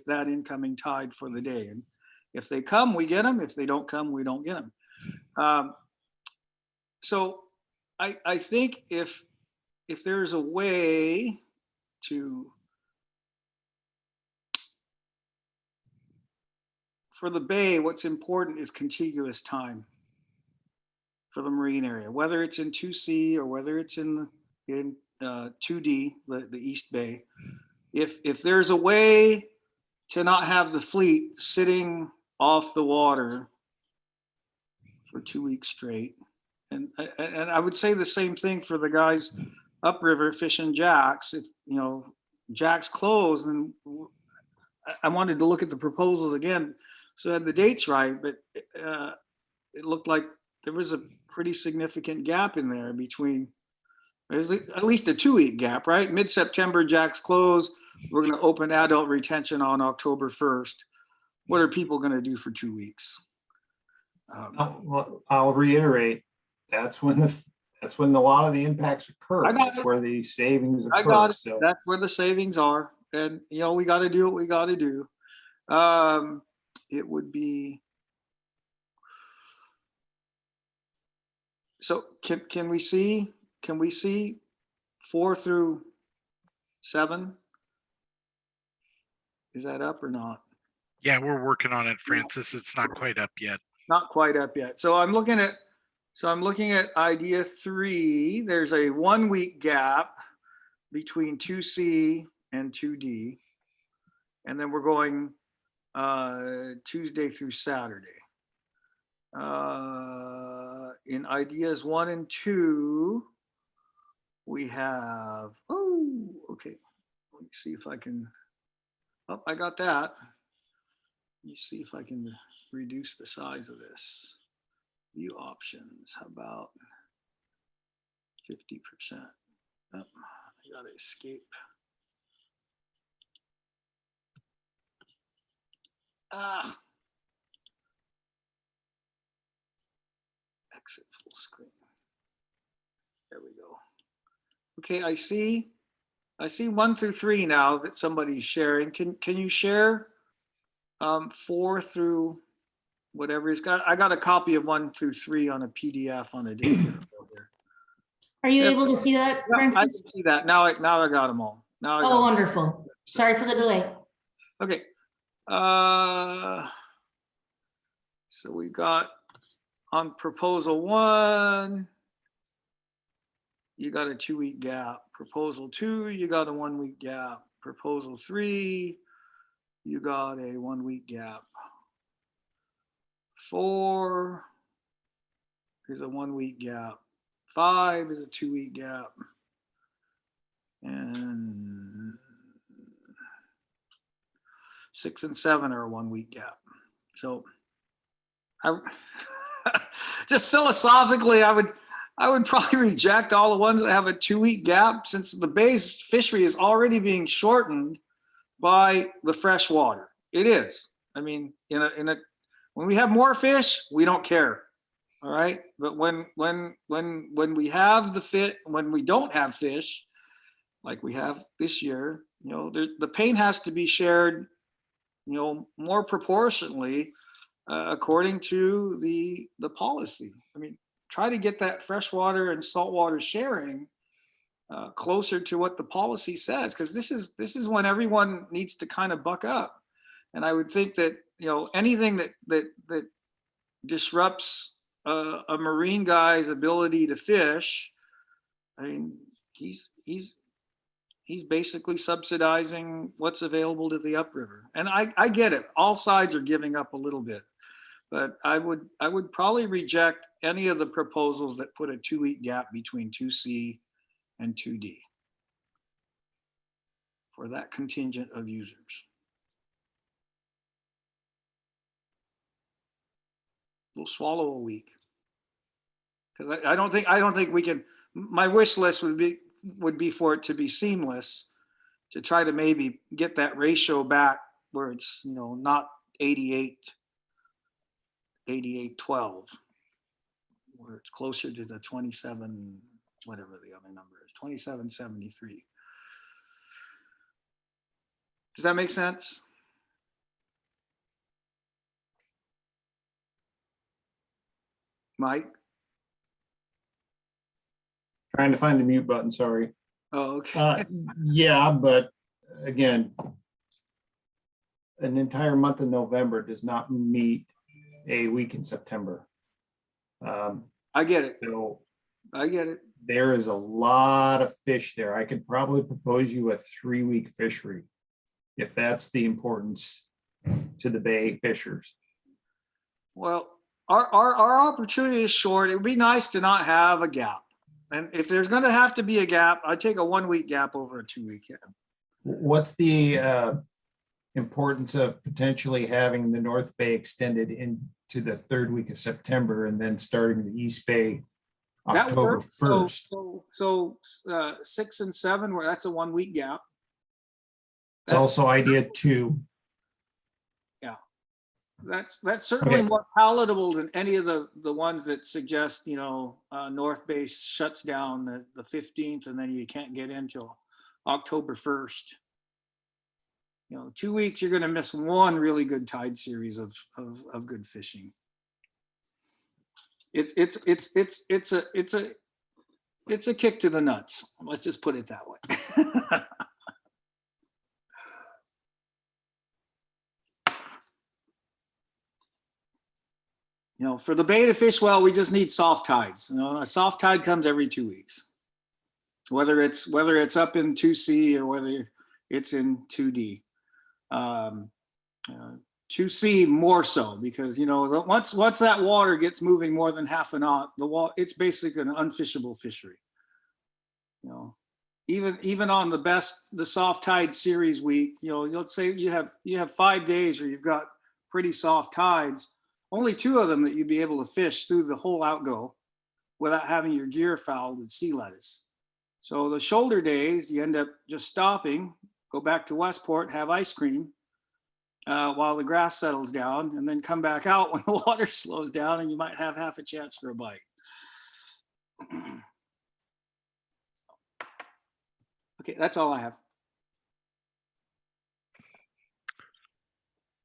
that incoming tide for the day. And if they come, we get them. If they don't come, we don't get them. So I think if there's a way to, for the bay, what's important is contiguous time for the marine area, whether it's in 2C or whether it's in 2D, the East Bay. If there's a way to not have the fleet sitting off the water for 2 weeks straight, and I would say the same thing for the guys upriver fishing jacks. If jacks close, then I wanted to look at the proposals again, so I had the dates right, but it looked like there was a pretty significant gap in there between, there's at least a 2-week gap, right? Mid-September, jacks close. We're going to open adult retention on October 1st. What are people going to do for 2 weeks? I'll reiterate, that's when a lot of the impacts occur. That's where the savings occur. I got it. So That's where the savings are. And, we got to do what we got to do. It would be, so can we see 4 through 7? Is that up or not? Yeah, we're working on it, Francis. It's not quite up yet. Not quite up yet. So I'm looking at idea 3. There's a 1-week gap between 2C and 2D. And then we're going Tuesday through Saturday. In ideas 1 and 2, we have, okay. Let me see if I can, I got that. Let me see if I can reduce the size of this. View options, how about 50%? Oh, I gotta escape. Exit full screen. There we go. Okay, I see 1 through 3 now that somebody's sharing. Can you share 4 through whatever he's got? I got a copy of 1 through 3 on a PDF on a different. Are you Yeah. able to see that, Yeah, I Francis? can see that. Now I got them all. Now I got Oh, 'em. wonderful. Sorry for the delay. Okay. So we got on proposal 1, you got a 2-week gap. Proposal 2, you got a 1-week gap. Proposal 3, you got a 1-week gap. 4 is a 1-week gap. 5 is a 2-week gap. And 6 and 7 are a 1-week gap. So I just philosophically, I would probably reject all the ones that have a 2-week gap, since the base fishery is already being shortened by the fresh water. It is. I mean, when we have more fish, we don't care. All right. But when we have when we don't have fish, like we have this year, the pain has to be shared, more proportionally, according to the policy. I mean, try to get that freshwater and saltwater sharing closer to what the policy says, because this is when everyone needs to kind of buck up. And I would think that anything that disrupts a marine guy's ability to fish, I mean, he's basically subsidizing what's available to the upriver. And I get it. All sides are giving up a little bit. But I would probably reject any of the proposals that put a 2-week gap between 2C and 2D for that contingent of users. We'll swallow a week, because I don't think we can. My wish list would be for it to be seamless, to try to maybe get that ratio back where it's not 88-12, where it's closer to the 27, whatever the other number is, 2773. Does that make sense? Mike? Trying to find the mute button, sorry. Oh, okay. Yeah, but again, an entire month of November does not meet a week in September. I get it. So I get it. there is a lot of fish there. I could probably propose you a 3-week fishery, if that's the importance to the bay fishers. Well, our opportunity is short. It would be nice to not have a gap. And if there's going to have to be a gap, I'd take a 1-week gap over a 2-week gap. What's the importance of potentially having the North Bay extended into the 3rd week of September and then starting the East Bay That October works. 1st? So 6 and 7, where that's a 1-week gap. It's also idea 2. That's certainly Okay. more palatable than any of the ones that suggest, North Bay shuts down the 15th and then you can't get in till October 1st. 2 weeks, you're going to miss one really good tide series of good fishing. It's a kick to the nuts. Let's just put it that way. For the bay to fish well, we just need soft tides. A soft tide comes every 2 weeks, whether it's up in 2C or whether it's in 2D. 2C more so, because once that water gets moving more than half a knot, it's basically an unfishable fishery. Even on the soft tide series week, let's say you have 5 days where you've got pretty soft tides. Only 2 of them that you'd be able to fish through the whole outgo without having your gear fouled with sea lettuce. So the shoulder days, you end up just stopping, go back to Westport, have ice cream while the grass settles down, and then come back out when the water slows down, and you might have half a chance for a bite. Okay, that's all I have.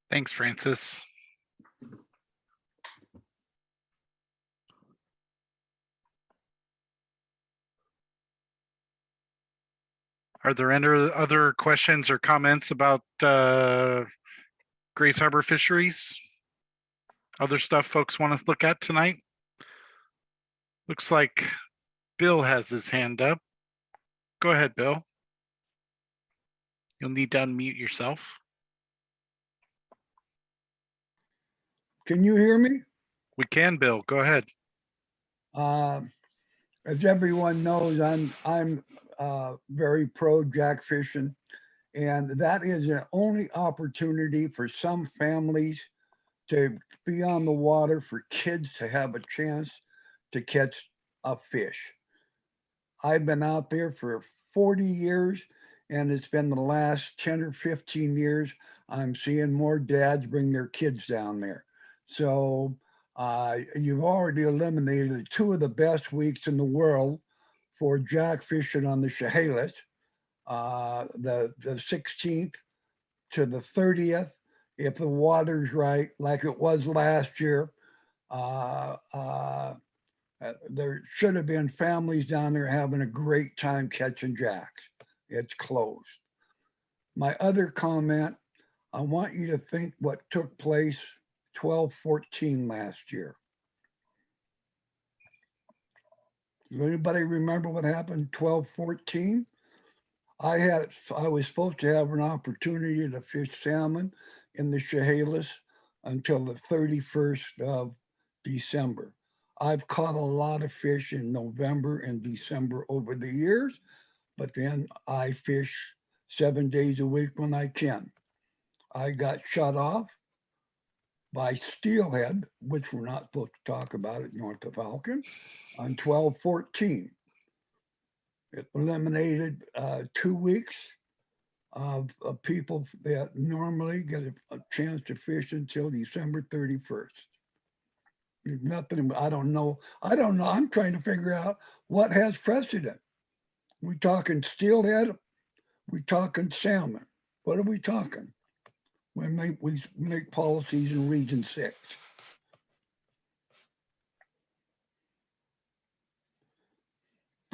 Thanks, Francis. Are there any other questions or comments about Grays Harbor Fisheries? Other stuff folks want to look at tonight? Looks like Bill has his hand up. Go ahead, Bill. You'll need to unmute yourself. Can you hear me? We can, Bill. Go ahead. As everyone knows, I'm very pro jack fishing, and that is the only opportunity for some families to be on the water, for kids to have a chance to catch a fish. I've been out there for 40 years, and it's been the last 10 or 15 years I'm seeing more dads bring their kids down there. So you've already eliminated two of the best weeks in the world for jack fishing on the Chehalis, the 16th to the 30th, if the water's right, like it was last year. There should have been families down there having a great time catching jacks. It's closed. My other comment, I want you to think what took place 12/14 last year. Does anybody remember what happened 12/14? I was supposed to have an opportunity to fish salmon in the Chehalis until the 31st of December. I've caught a lot of fish in November and December over the years, but then I fish 7 days a week when I can. I got shut off by steelhead, which we're not supposed to talk about at north of Falcon, on 12/14. It eliminated 2 weeks of people that normally get a chance to fish until December 31st. There's nothing, I don't know. I'm trying to figure out what has precedent. We talking steelhead? We talking salmon? What are we talking? We make policies in Region 6.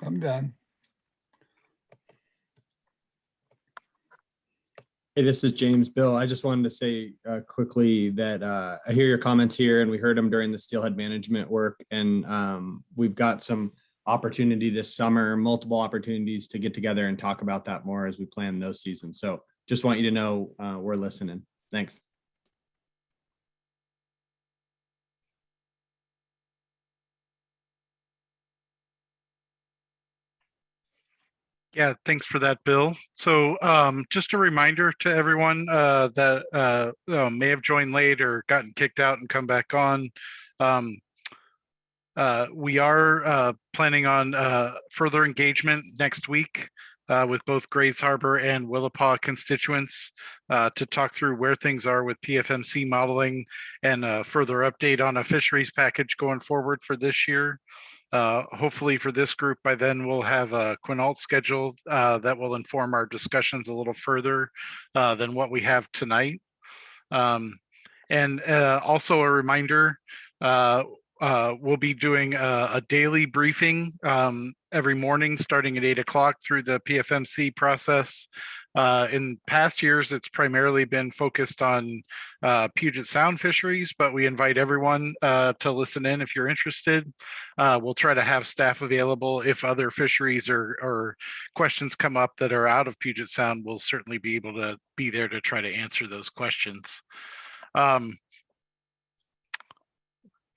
I'm done. Hey, this is James. Bill, I just wanted to say quickly that I hear your comments here, and we heard them during the steelhead management work. And we've got some opportunity this summer, multiple opportunities to get together and talk about that more as we plan those seasons. So just want you to know we're listening. Thanks. Yeah, thanks for that, Bill. So just a reminder to everyone that may have joined late or gotten kicked out and come back on. We are planning on further engagement next week with both Grays Harbor and Willapa constituents to talk through where things are with PFMC modeling and a further update on a fisheries package going forward for this year. Hopefully for this group by then we'll have a Quinault schedule that will inform our discussions a little further than what we have tonight. And also a reminder, we'll be doing a daily briefing every morning starting at 8 o'clock through the PFMC process. In past years, it's primarily been focused on Puget Sound fisheries, but we invite everyone to listen in if you're interested. We'll try to have staff available if other fisheries or questions come up that are out of Puget Sound. We'll certainly be able to be there to try to answer those questions.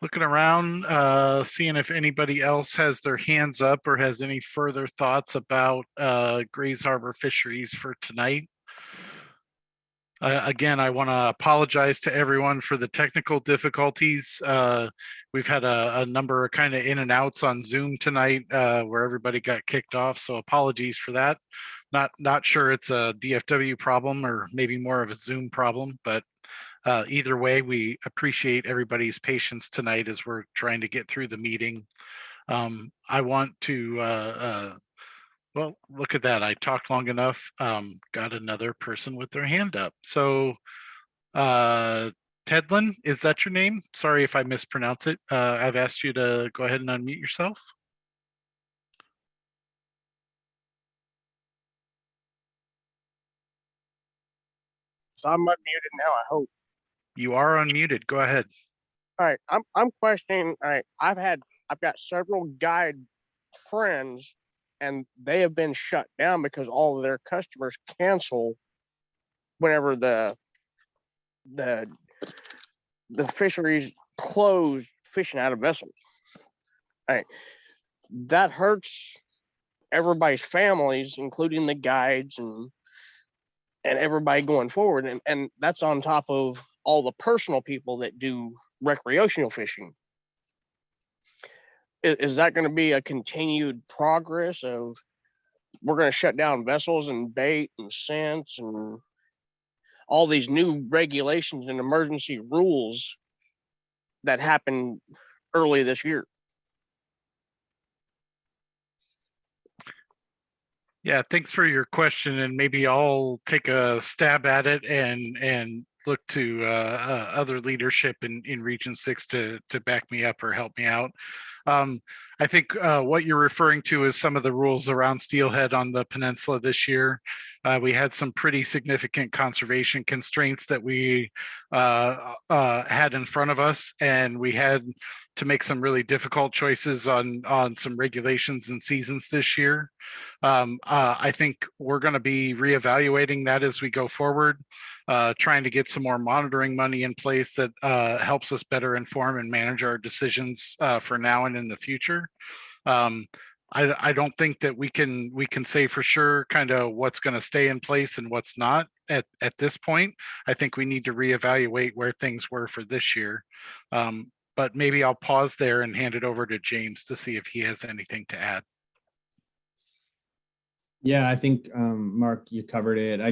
Looking around, seeing if anybody else has their hands up or has any further thoughts about Grays Harbor fisheries for tonight. Again, I want to apologize to everyone for the technical difficulties. We've had a number of kind of in and outs on Zoom tonight where everybody got kicked off. So apologies for that. Not sure it's a DFW problem or maybe more of a Zoom problem, but either way, we appreciate everybody's patience tonight as we're trying to get through the meeting. I want to, well, look at that. I talked long enough. Got another person with their hand up. So Tedlin, is that your name? Sorry if I mispronounce it. I've asked you to go ahead and unmute yourself. So I'm unmuted now, I hope. You are unmuted. Go ahead. All right, I'm questioning. All right, I've got several guide friends, and they have been shut down because all of their customers cancel whenever the fisheries close fishing out of vessels. All right, that hurts everybody's families, including the guides and everybody going forward, and that's on top of all the personal people that do recreational fishing. Is that going to be a continued progress of we're going to shut down vessels and bait and scents and all these new regulations and emergency rules that happened early this year? Yeah, thanks for your question, and maybe I'll take a stab at it and look to other leadership in Region 6 to back me up or help me out. I think what you're referring to is some of the rules around steelhead on the peninsula this year. We had some pretty significant conservation constraints that we had in front of us, and we had to make some really difficult choices on some regulations and seasons this year. I think we're going to be reevaluating that as we go forward, trying to get some more monitoring money in place that helps us better inform and manage our decisions for now and in the future. I don't think that we can say for sure kind of what's going to stay in place and what's not at this point. I think we need to reevaluate where things were for this year. But maybe I'll pause there and hand it over to James to see if he has anything to add. Yeah, I think Mark, you covered it. I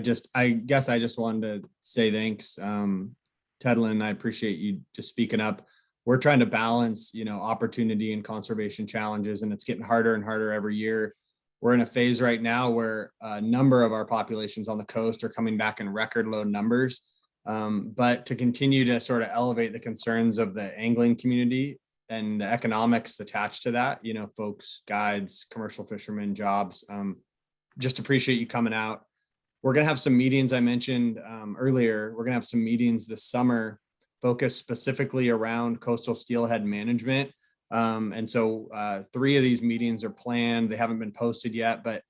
guess I just wanted to say thanks. Tedlin, I appreciate you just speaking up. We're trying to balance, opportunity and conservation challenges, and it's getting harder and harder every year. We're in a phase right now where a number of our populations on the coast are coming back in record low numbers. But to continue to sort of elevate the concerns of the angling community and the economics attached to that, folks, guides, commercial fishermen, jobs, just appreciate you coming out. We're going to have some meetings I mentioned earlier. We're going to have some meetings this summer focused specifically around coastal steelhead management. And so 3 of these meetings are planned. They haven't been posted yet, but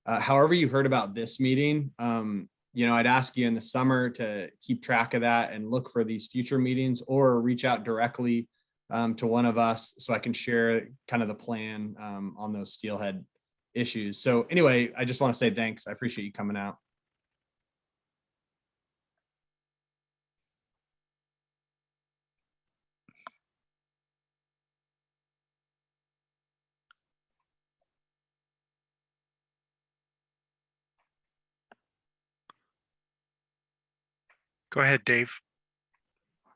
however you heard about this meeting, I'd ask you in the summer to keep track of that and look for these future meetings, or reach out directly to one of us so I can share kind of the plan on those steelhead issues. So anyway, I just want to say thanks. I appreciate you coming out. Go ahead, Dave.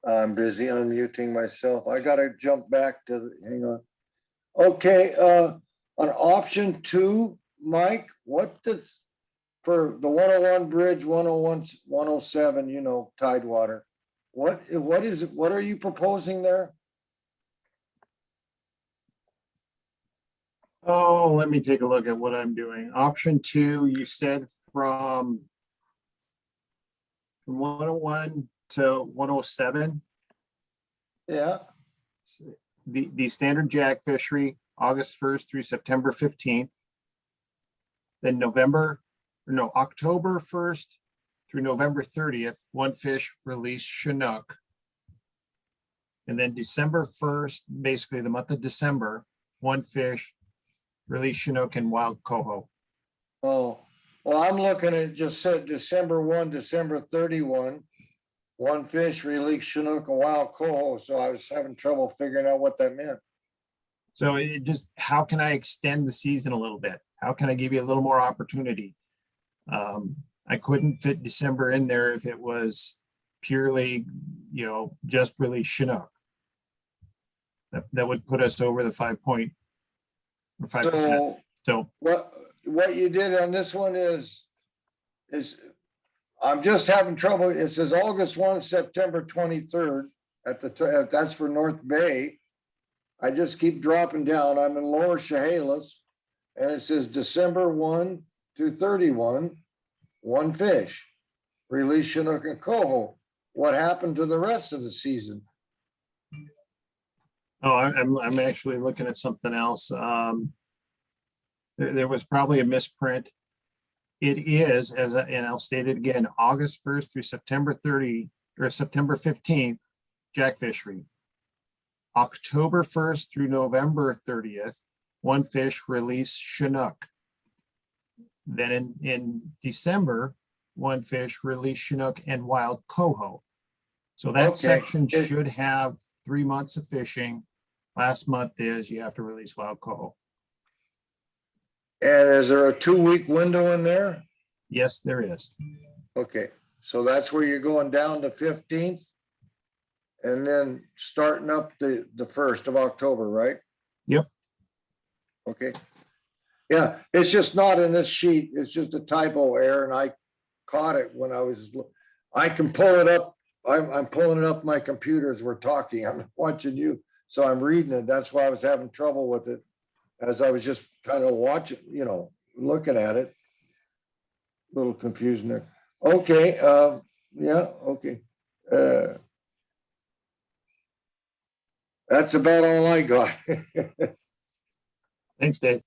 I'm busy unmuting myself. I gotta jump back to, hang on. Okay, on option 2, Mike, what does, for the 101 bridge, 101, 107, Tidewater, what are you proposing there? Oh, let me take a look at what I'm doing. Option 2, you said from 101 to 107. Yeah, The standard jack fishery, August 1st through September 15th. Then October 1st through November 30th, one fish release Chinook. And then December 1st, basically the month of December, one fish release Chinook and wild coho. oh, well, I'm looking at, just said December 1, December 31, one fish released Chinook and wild coho, so I was having trouble figuring out what that meant. So it just, how can I extend the season a little bit? How can I give you a little more opportunity? I couldn't fit December in there if it was purely, just release Chinook. That would put us over the 5%. So what you did on this one is I'm just having trouble. It says August 1, September 23rd that's for North Bay. I just keep dropping down. I'm in Lower Chehalis, and it says December 1 to 31, one fish. release Chinook and coho. What happened to the rest of the season? Oh, I'm actually looking at something else. There was probably a misprint. It is, and I'll state it again, August 1st through September 30 or September 15th, jack fishery. October 1st through November 30th, one fish release Chinook. Then in December, one fish release Chinook and wild coho. So that Okay. section should have 3 months of fishing. Last month is you have to release wild coho. And is there a 2-week window in there? Yes, there is. Okay, so that's where you're going down the 15th? And then starting up the 1st of October, right? Yep. Okay. Yeah, it's just not in this sheet. It's just a typo error and I caught it when I can pull it up. I'm pulling it up my computer as we're talking. I'm watching you. So I'm reading it. That's why I was having trouble with it as I was just kind of watching, looking at it. Little confusion there. Okay, yeah, okay. That's about all I got. Thanks, Dave.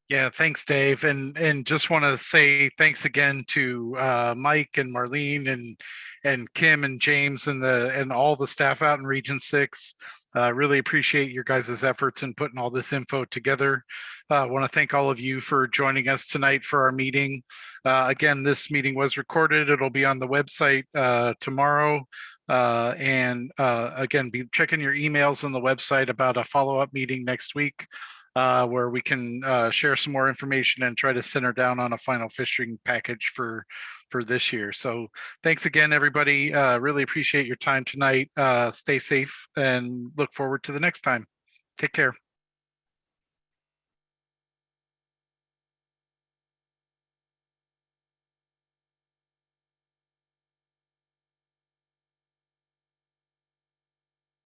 Yeah, thanks, Dave. And just want to say thanks again to Mike and Marlene and Kim and James and all the staff out in Region 6. Really appreciate your guys' efforts in putting all this info together. I want to thank all of you for joining us tonight for our meeting. Again, this meeting was recorded. It'll be on the website tomorrow. Again, be checking your emails on the website about a follow-up meeting next week. Where we can share some more information and try to center down on a final fishing package for this year. So thanks again, everybody. Really appreciate your time tonight. Stay safe and look forward to the next time. Take care.